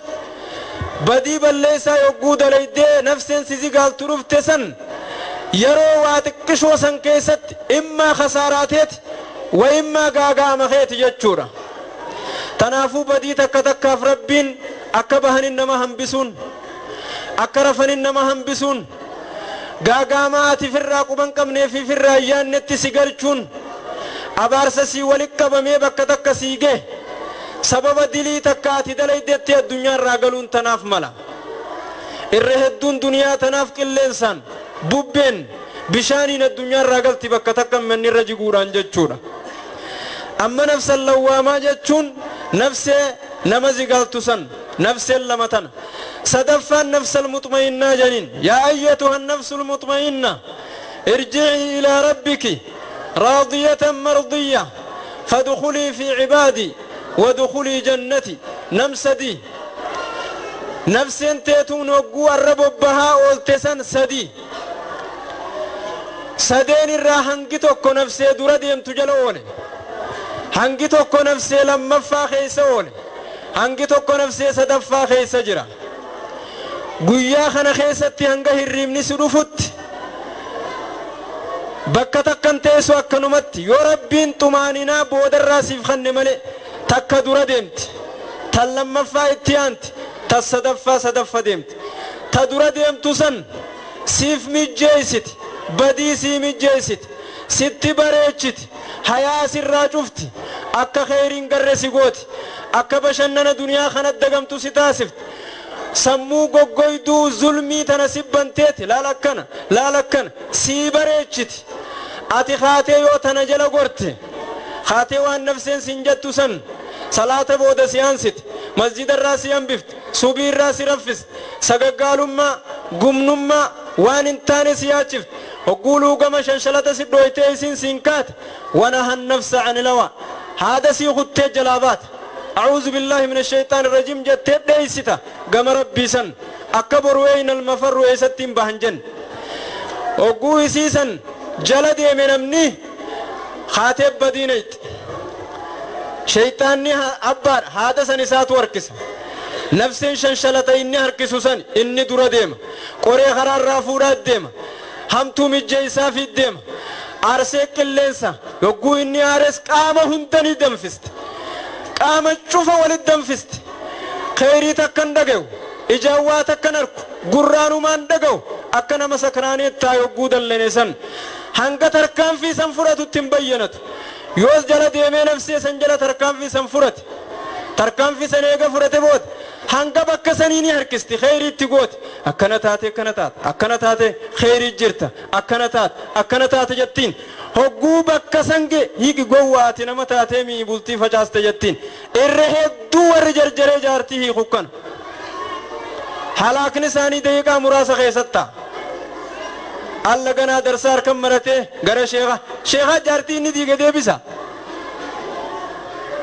A: badii balleessaa yogguu dalaydee nafseen si zigaaltu dhufte san yeroo waa xiqqishoo san keessatti immaa khasaraateeti wa immaa gaagaama keeti jechuudha. Tanaafuu badii takkaaf rabbiin akka bahanin nama hambisuun akka rafanin nama hambisuun gaagaama ati firraa quban qabnee fi firraa yaannetti si galchuun abaarsa sii walit qabamee bakka takka sii gee sababa dilii takka ati dalaydetti addunyaarraa galuun tanaaf mala. Irra hedduun duniyaa tanaaf qilleensaan bubbeen bishaaniin addunyaarraa galti bakka takka manni irra jiguudhaan jechuudha. Amma nafsan lawwaamaa jechuun nafsee nama zigaaltu san nafseen lama tana sadaffaan nafsal mutma'innaa janiin yaa ayyatuhan nafsul mutma'inna irji'i ilaa rabbiki raadiyatan mardiyya fadkhulii fi cibaadii wadkhulii jannati namsadii nafseen teetuun hogguu arra bobbahaa oolte san sadii sadeen irraa hangi tokko nafsee dura deemtu jala oole hangi tokko nafsee lammaffaa keessa oole hangi tokko nafsee sadaffaa keessa jira. Guyyaa kana keessatti hanga hirriibni si dhufutti bakka takkan teessu akkanumatti yoo rabbiin xumaaninaa boodarraa siif kanne malee takka dura deemti tan lammaffaa itti aanti tan sadaffa deemti ta dura deemtu san siif mijjeessiti badii sii mijjeessiti sitti bareechiti hayaa sirraa cufti akka khayriin garre si gooti akka bashannana duniyaa kanatti dagamtu si taasifti sammuu goggoyduu zulmii tana sibbanteeti laalakkana sii bareechiti ati kaatee yoo tana jala gorte kaatee waan nafseen sin jettu san salaata booda si ansiti masjidarraa si hambifti subiirraa si raffisi sagaggaalummaa gumnummaa waan hin taane si yaachifti hogguluu gama shanshalata si dhoytee isin siin kaate ونهى النفس عن الهوى هذا سي خدت جلابات أعوذ بالله من الشيطان الرجيم جت ديستا قام ربي سن أكبر وين المفر ويستين بهنجن وقوي سيسن جلدي من أمني خاتب بدينيت شيطاني أبار هذا سنسات وركس نفسين شنشلتا إني هركسو سن إني دور ديم قري خرار رافورات ديم همتو مجيسا في الديم arsee qilleensa yogguu inni aares qaama hundanii danfiste qaama cufa walit danfiste khayrii takkan dhagayu ijaawwaa takkan arku gurraanumaan dhagayu akka nama sakraaneettaa yogguu dallane san hanga tarkaanfii san fudhatutti hin bayyanatu yoos jala deemee nafsee san jala tarkaanfii san fudhate tarkaanfii san eega fudhate booda hanga bakka saniini harkisti khayriitti gooti akkana taate khayrii jirta akkana taate jettiin hogguu bakka sange hiiki gowwaati nama taatee mii bultii facaaste jettiin irra hedduu warri jarjaree jaartii hiikukkan halaakni isaanii daqiiqaa muraasa keessatta alla ganaa darsaa harkan maratee gara sheekha jaartii inni diige deebisa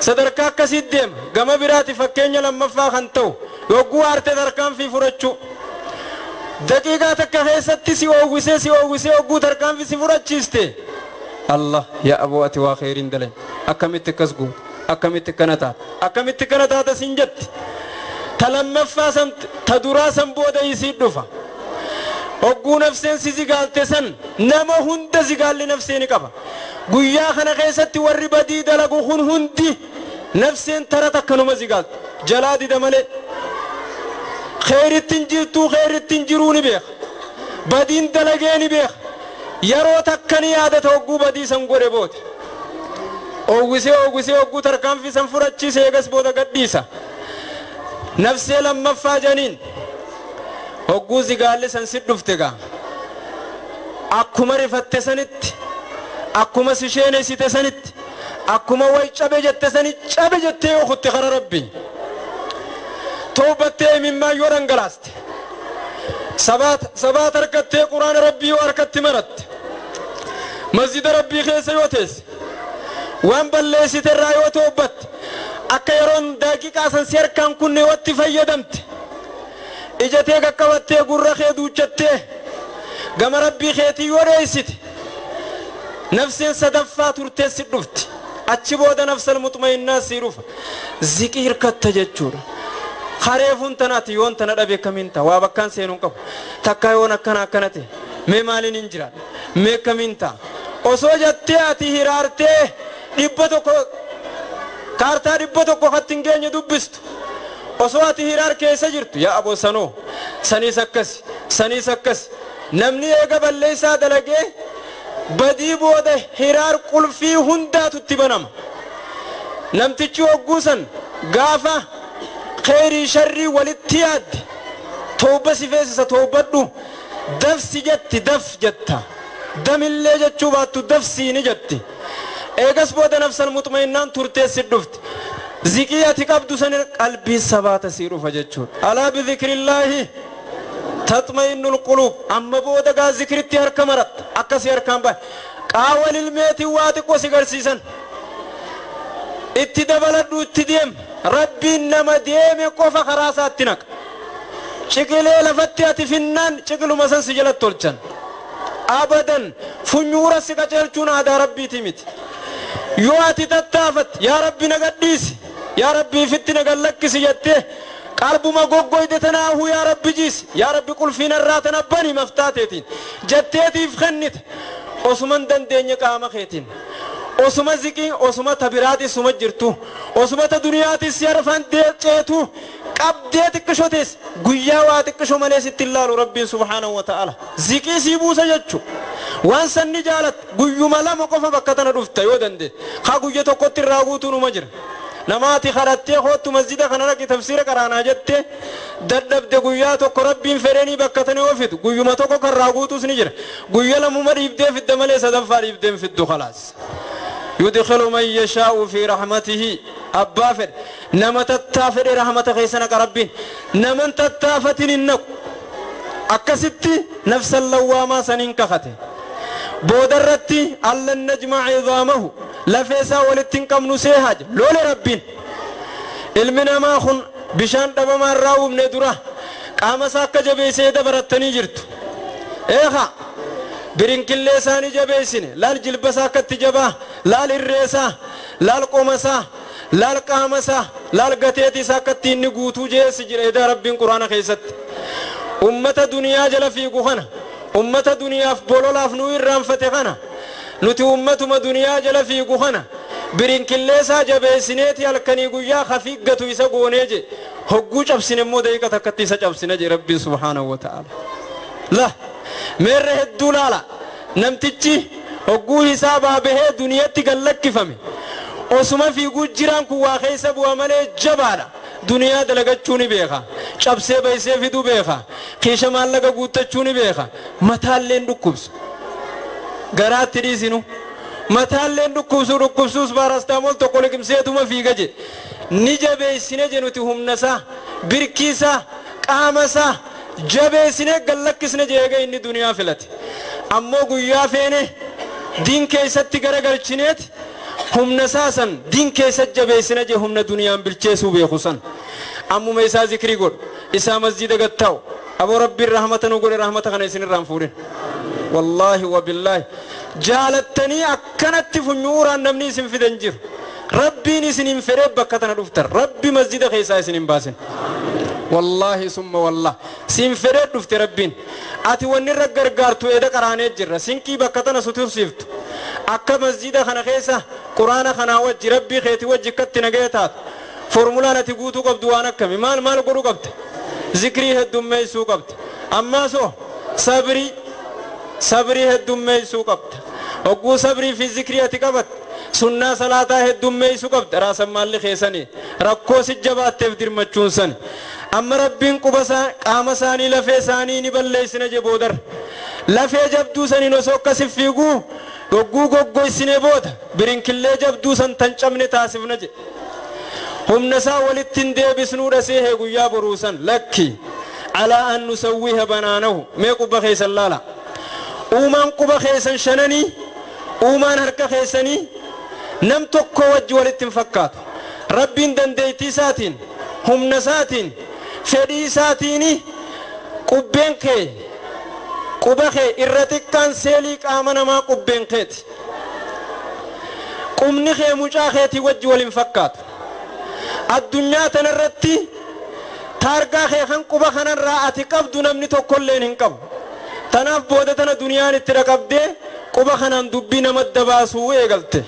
A: sadarkaa akkasiit deema gama biraati fakkeenya lammaffaa kan ta'u yogguu aarte tarkaanfii fudhachuu daqiiqaa takka keessatti si oowwisee yogguu tarkaanfii si fudhachiiste Allah yaa aboo ati waa khayriin dalan akkamitti akkas guutu akkamitti kana taata siin jetti ta lammaffaa san ta duraa san booda isii dhufa hogguu nafseen si zigaalte san nama hunda zigaalli nafseeni qaba guyyaa kana keessatti warri badii dalagu kun hundi nafseen tara takkanuma zigaalte jalaa dida malee khayrittiin jiruu ni beeka badiin dalagee ni beeka yeroo takkani yaadata hogguu badii san godhe boote oowwisee hogguu tarkaanfii san fudhachiise eegas booda gadhiisa nafsee lammaffaa janiin hogguu zigaalli san si dhufte gaa akkuma rifatte sanitti akkuma si sheeneessite sanitti akkuma way cabe jette sanitti cabe jettee yoo kutte kara rabbii toobattee mimmaa yoo dhangalaaste sabaat harkattee quraana rabbii yoo harkatti maratte masjida rabbii keessa yoo teesse waan balleessite irraa yoo toobatte akka yeroon daqiiqaa san si harkaan kunne watti fayyadamte ijatee qaqqabattee gurra kee duuchattee gama rabbii keetii yoo dheessite nafseen sadaffaa turtee si dhufti achi booda nafsal mutma'innaa si dhufa ziqii hirkatta jechuudha hareefuun tanaati yoon tana dhabe kamiin ta'a waa bakkaan seenuun qabu takkaa yoon akkana ta'e mee maaliin hin jiraadha mee kamiin ta'a osoo jettee ati hiraartee kaartaa 100 katti hin geenye dubbistu osoo ati hiraar keessa jirtu yaa aboo sanoo saniis akkas namni eega balleessaa dalagee badii booda hiraar qulfii hundaatu itti banama namtichi hogguu san gaafa khayrii sharrii walitti yaadde tooba si feesisa toobadhu dafsi jetti daf jetta damillee jechuu baattu dafsiini jetti eegas booda nafsal mutma'innaan turtee si dhufti ziqii ati qabdu san qalbii sabaata si dhufa jechuudha alaa bidhikrillaahi tatma'innul quluub amma booda gaa zikritti harka maratta akkasi harkaan bahe qaawwal ilmeetii waa xiqqoo si garsiisan itti dabaladhu itti deem rabbiin nama deeme qofa karaa isaatti naqa ciqilee lafatti ati finnaan ciqiluma san si jalatti tolchan abadan funyuura si qaceelchuun aadaa rabbiiti miti yoo ati tattaafatte yaa rabbi na gadhiisi yaa rabbi ifitti na gallakkisi jettee qalbuma goggoyde tanaahu yaa rabbi jiisi yaa rabbi qulfiin irraa tana bani maftaateetiin jetteetiif kennite osuman dandeenye qaama keetiin osuma ziqii osuma tabiraati suma jirtu osuma ta duniyaati si arfan deeceetu qabdee xiqqishotees guyyaa waa xiqqisho malee sitti ilaalu rabbiin subhaanahu wa ta'ala ziqii sii buusa jechu waan sanni jaalat guyyuma lama qofa bakka tana dhufta yoo dandee haa guyya tokkotti irraa guutuu numa jira namaati kharattee hoottu masjida kana dhaqi tafsiira qaraanaa jette dadhabde guyyaa tokko rabbiin fedheenii bakka tana yoo fidu guyyuma tokko kan irraa guutuus ni jira guyya lamuma dhiibdee fidda malee sadaffaa dhiibdeen fiddu khalaas يدخل من يشاء في رحمته أبافر نما تتافر رحمة خيسنا كربين نما تتافتن النق أكستي نفس اللوامة سنين كخته بودرتي ألا النجمع عظامه لفيسا ولتنكم نسيهاج لول ربين المنا ما خن بشان دبا ما راو من درا قام ساك جبي سيدا برتني جرت إيخا برينكل لساني جبيسين لال جلبسا كتجبا لال الرئيسا لال قومسا لال قامسا لال قتيتي ساكتي نقوتو جيس جريدا ربين قرآن خيست أمة دنيا جل في قخنا أمة دنيا في بولولا في نوير رام فتغنا نتي أمة دنيا جل في قخنا برينكل لسا جبيسينيتي الكني قويا خفيقة يسا قونيجي هقوش أبسينمو دايكا تكتي ساج أبسينجي ربي سبحانه وتعالى لا مره الدولالة نمتجي هقو حسابها به دنياتي قلق كفمي وسما في قد جيران كوا خيسب ومالي جبالا duniyaa dalagachuu ni beeka cabsee baysee fiduu beeka keesha maallaqa guuttachuu ni beeka mataalleen dhukkubsu garaatti dhiisinu mataalleen dhukkubsuus baarastaamol tokko liqimseetuma fiiga jedhe ni jabeessine jenuti humnasaa birkiisaa qaamasaa jabeessine gallakkisne jeega inni duniyaa filate ammoo guyyaa feene diin keessatti garagalchineeti humna saasan diin keessatti jabeessine je humna duniyaan bilcheessuu beeku san ammuma isaa zikrii godhu isaa masjida gattaa'u aboo rabbiin rahmata nu godhe rahmata kana isinirraan fuudhin wallaahi wabillaahi jaalattanii akkanatti funyuuraan namni isin fidan jiru rabbiin isinin fedhee bakka tana dhuftan rabbi masjida keessaa isin hin baasin wallaahi summa wallah sin fedhee dhufte rabbiin ati wanni irra gargaartu eeda qaraanee jirra sinkii bakka tana sutursiiftu akka masjida kana keessa quraana kana wajji rabbii keeti wajji akkatti nagee taatu formulaan ati guutuu qabdu waan akkami maal godhu qabte zikrii heddummeessuu qabte ammaasoo sabrii heddummeessuu qabte hogguu sabrii fi zikrii ati qabatte sunnaa salaataa heddummeessuu qabte raasan maalli keessanii rakkoo si jabaatteef dirmachuun sani amma rabbiin qaama isaanii lafee isaanii ni balleessina je boodar lafee jabduu saniin osoo akkasi fiiguu hogguu goggoysine booda birinkillee jabduu san tan cabne taasifna je humna isaa walitti hin deebisnuudha seehee guyyaa boruusan lakki alaa an nusawwiha banaanahu mee quba keessan laala uumaan quba keessan shananii uumaan harka keessanii nam tokko wajji walitti hin fakkaatu rabbiin dandeettii isaatiin humna isaatiin fedhii isaatiin qubbeen kee quba kee irra xiqqaan seelii qaama namaa qubbeen keeti qubni kee mucaa keetii wajji waliin fakkaatu addunyaa tanarratti taargaa kee kan quba kanarraa ati qabdu namni tokkolleen hin qabu tanaaf booda tana duniyaan itti dhaqabdee quba kanaan dubbii nama dabaasuu eegalte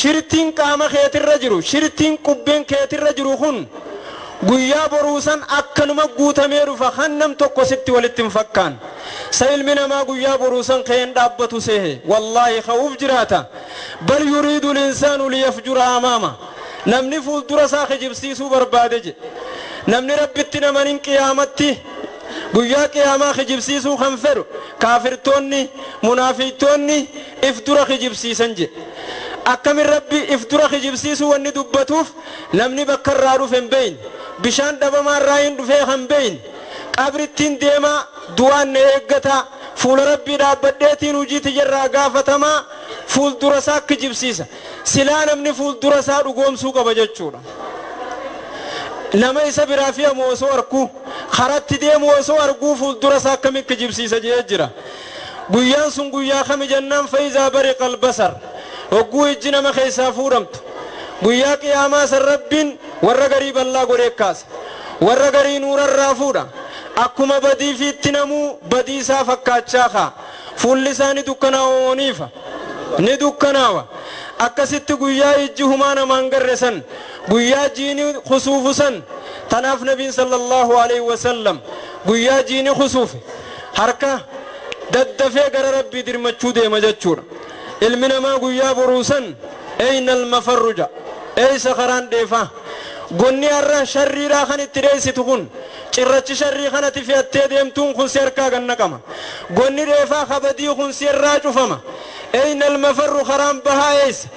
A: shirtiin qaama keetirra jiru shirtiin qubbeen keetirra jiru kun guyyaa boruusan akkanuma guutamee dhufa kan nam tokko sitti walitti hin fakkaan sa ilmi namaa guyyaa boruusan keen dhaabbatu seehe wallaahi khawuf jiraata bal yuriidu linsaanu liyafjura amaama namni fuuldura isaa kijibsiisuu barbaade je namni rabbitti namanin qiyaamatti guyyaa qiyaamaa kijibsiisuu kan fedhu kaafirtoonni munaafiqtoonni if dura kijibsiisan je akkamin rabbi if dura kijibsiisuu wanni dubbatuuf namni bakka irraa dhufe hin beeyin bishaan dhabamaa irraa hin dhufee kan beeyin qabrittiin deemaa du'aan na eeggataa fuula rabbii dhaabbadheetiin hujii tiyarraa gaafatamaa fuuldura isaa kijibsiisa silaa namni fuuldura isaa dhugoomsuu qaba jechuudha nama isa biraa fi ammoo osoo arkuu karatti deemu osoo arguu fuuldura isaa akkamitti kijibsiisa jee jira guyyaan sun guyyaa kami jennaan faizaa bariqa albasar hogguu ijji nama keessaa fuudhamtu guyyaa qiyaamaa san rabbiin warra garii ballaa godhee kaasa warra garii nuurarraa fuudha akkuma badii fi itti namuu badii isaa fakkaachaa kaa fuulli isaa ni dukkanaa'ooniifa ni dukkanaawa akkasitti guyyaa ijji humaa namaan garre san guyyaa jiini khusuufu san tanaaf nabiin sallallahu alaihi wasallam guyyaa jiini khusuufe harka daddafee gara rabbii dirmachuu deema jechuudha ilmi namaa guyyaa boruusan eynal mafarruja eeysa karaan dheefaa gonni har'a sharriidhaa kan itti dheessitu kun cirrachi sharrii kanatti fe'attee deemtuun kun si harkaa gannaqama gonni dheefaa kabadii kun si irraa cufama eynal mafarru karaan bahaa eeysa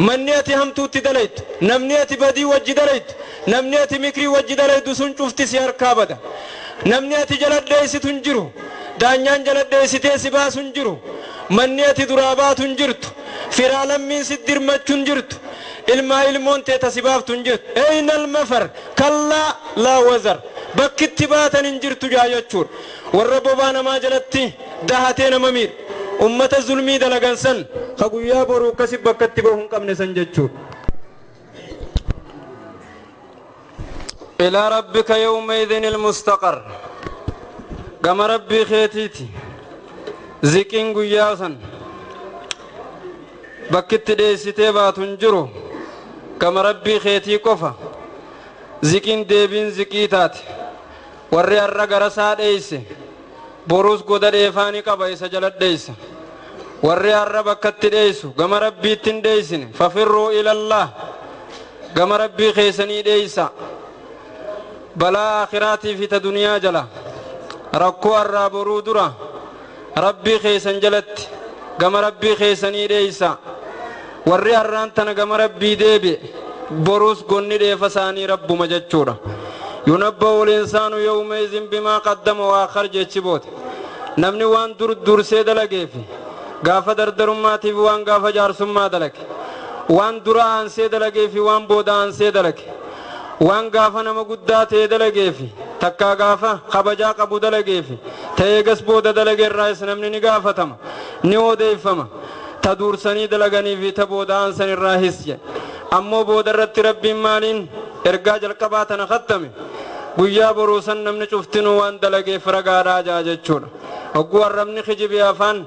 A: manni ati hamtuutti dalaytu namni ati badii wajji dalaytu namni ati mikrii wajji dalaytu sun cufti si harkaa bada namni ati jala dheessitu hin jiru daanyaan jala dheessitee si baasu hin jiru manni ati duraa baatu hin jirtu firaa lammiin si dirmachu hin jirtu ilmaa ilmoon teeta si baaftu hin jirtu eynal mafar kallaa laa wazar bakkitti baatan hin jirtu jaa jechuudha warra bobaa namaa jalatti dahatee nama miidhu ummata zulmii dalagan san ka guyyaa boruu akkasi bakkatti bahu hin qabne san jechuudha ilaa rabbika yawmaidhin ilmustaqar gama rabbii keetiiti ziqiin guyyaa san bakkitti dheessitee baatu hin jiru gama rabbii keetii qofa ziqiin deebiin ziqii taate warri har'a garasaa dheeyse boruus goda dheefaanii qaba isa jala dheeysa warri har'a bakkatti dheeysu gama rabbiitti hin dheeysine fafirruu ilallah gama rabbii keessanii dheeysa balaa akhiraatii fi ta duniyaa jala rakkoo arraa boruu dura rabbii keessan jalatti gama rabbii keessanii dheeysa warri harraan tana gama rabbii deebi'e boruus gonni dheefa isaanii rabbuma jechuudha yunabba'u al-insaanu yawma'izin bimaa qaddama wa akhar jechi boote namni waan dursee dalageefi gaafa dardarummaatiif waan gaafa jaarsummaa dalage waan dura aansee dalageefi waan booda aansee dalage waan gaafa nama guddaa ta'e dalageefi takkaa gaafa kabajaa qabu dalageefi ta'ee gas booda dalage irraas namni ni gaafatama ni odeeffama ta dursanii dalaganiif ta booda aansan irraa hisje ammoo booda irratti rabbiin maaliin ergaa jalqabaa tana khattame guyyaa boruusan namni cuftinuu waan dalageef ragaadhaa jaa jechuudha hogguu arrabni kijibi afaan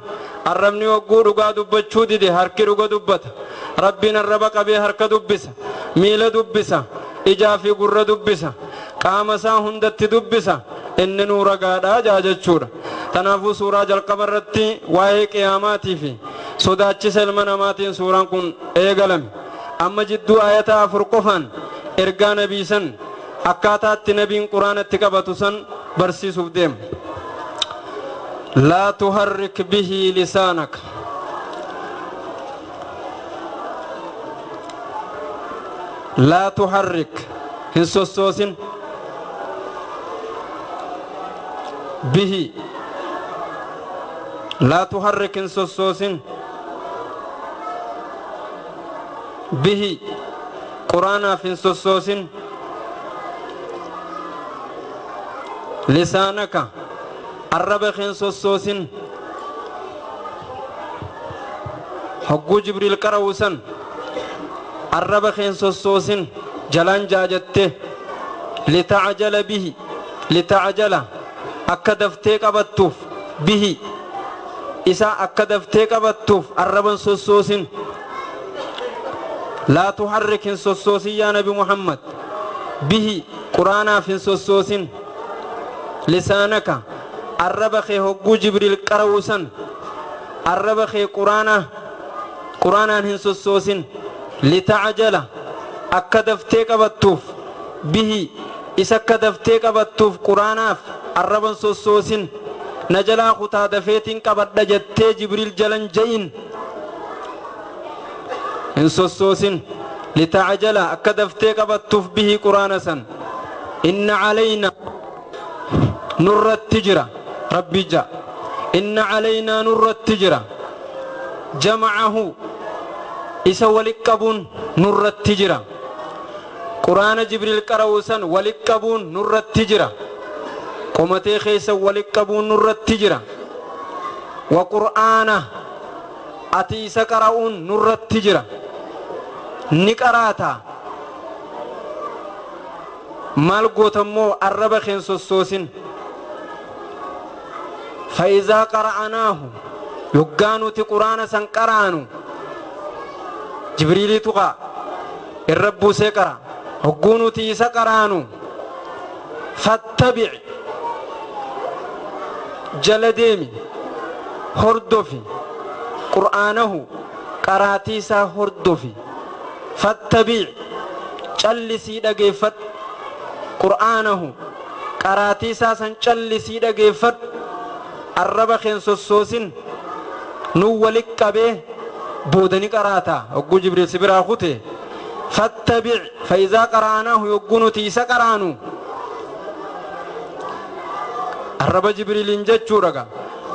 A: arrabni hogguu dhugaa dubbachuu dide harki dhuga dubbata rabbiin arraba qabee harka dubbisa miila dubbisa ijaa fi gurra dubbisa qaama isaa hundatti dubbisa inni nuu ragaadhaa jaa jechuudha tanaafuu suuraa jalqaba irratti waa'ee qiyaamaatii fi sodaachisa ilma namaatiin suuraan kun eegalame amma jidduu ayata 4 qofaan ergaa nabii san akkaataatti nabiin quraanatti qabatu san barsiisuuf deema laa tuharrik bihi lisaanaka laa tuharrik hin sossoosin bihi laa tuharrik hin sossoosin bihi quraanaaf hin sossoosin lisaanaka arraba keen sossoosin hogguu jibriil qara'uusan arraba keen sossoosin jalaan jaajatte litacjala bihi litacjala akka daftee qabattuuf bihi isa akka daftee qabattuuf arraban sossoosin laa tuharrik hin sossoosin yaa nabi muhammad bihi quraanaaf hin sossoosin lisaanaka arraba kee hogguu jibriil qara'uusan arraba kee quraanaan hin sossoosin litacjala akka daftee qabattuuf bihi isa akka daftee qabattuuf quraanaaf arraban sossoosin na jalaa kutaa dafeetiin qabadha jettee jibriil jalan ja'in hin sossoosin litacjala akka daftee qabattuuf bihi quraana san inna calayna nurratti jira rabbi ja inna calaynaa nurratti jira jamcahu isa walit qabuun nurratti jira quraana jibriil qara'uusan walit qabuun nurratti jira qomatee keessa walit qabuun nurratti jira wa qur'aana ati isa qara'uun nurratti jira ni qaraata maal gootammoo arraba keen sossoosin فإذا قرأناه يقانو تقرآن سنقرانو جبريل تقى الرب سيقرأ هقونو تيسا قرانو فاتبع جلديمي هردفي قرآنه قراتيسا هردفي فاتبع جلسي دقيفت قرآنه قراتيسا سنجلسي دقيفت arraba keen sossoosin nu walitti qabee boodani qaraata hogguu jibriil si biraa kute fattabic faizaa qaraanaahu yogguu nuti isa qaraanu arraba jibriiliin jechuudha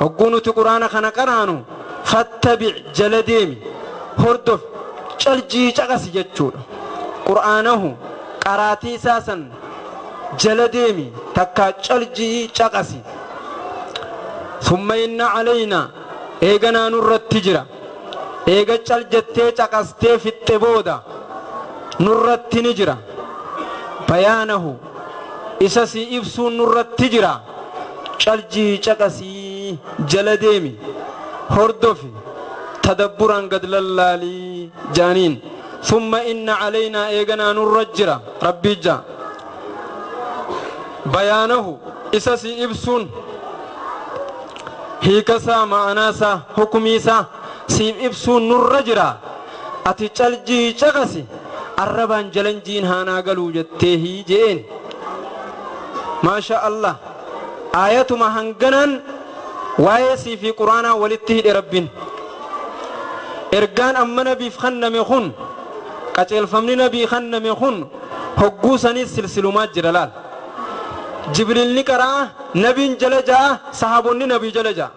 A: hogguu nuti quraana kana qaraanu fattabic jala deemi hordof caljii caqasi jechuudha quraanahu qaraatii isaasan jala deemi takkaa caljii caqasi ثم إن علينا إيغنا نرت تجرا إيغا چلجتي چقستي في التبودا نرت نجرا بيانه إساسي إبسو نرت تجرا چلجي چقسي جلديمي هردوفي تدبرا قد للالي جانين ثم إن علينا إيغنا نرجرا ربي جا بيانه إساسي إبسون هيكسا معناسا حكميسا سيب إبسو نرجرا أتي چلجي چغسي arrabaan jalanjiin haanaa galuu jettee hiijeen maasha Allah ayatuma hanganan waa'ee sii fi quraanaa walitti hidhe rabbiin ergaan amma nabiif kanname kun qaceelfamni nabii kanname kun hogguu sanii silsilumaa jira laal jibriilni qaraa nabiin jala ja'a sahaabonni nabii jala ja'a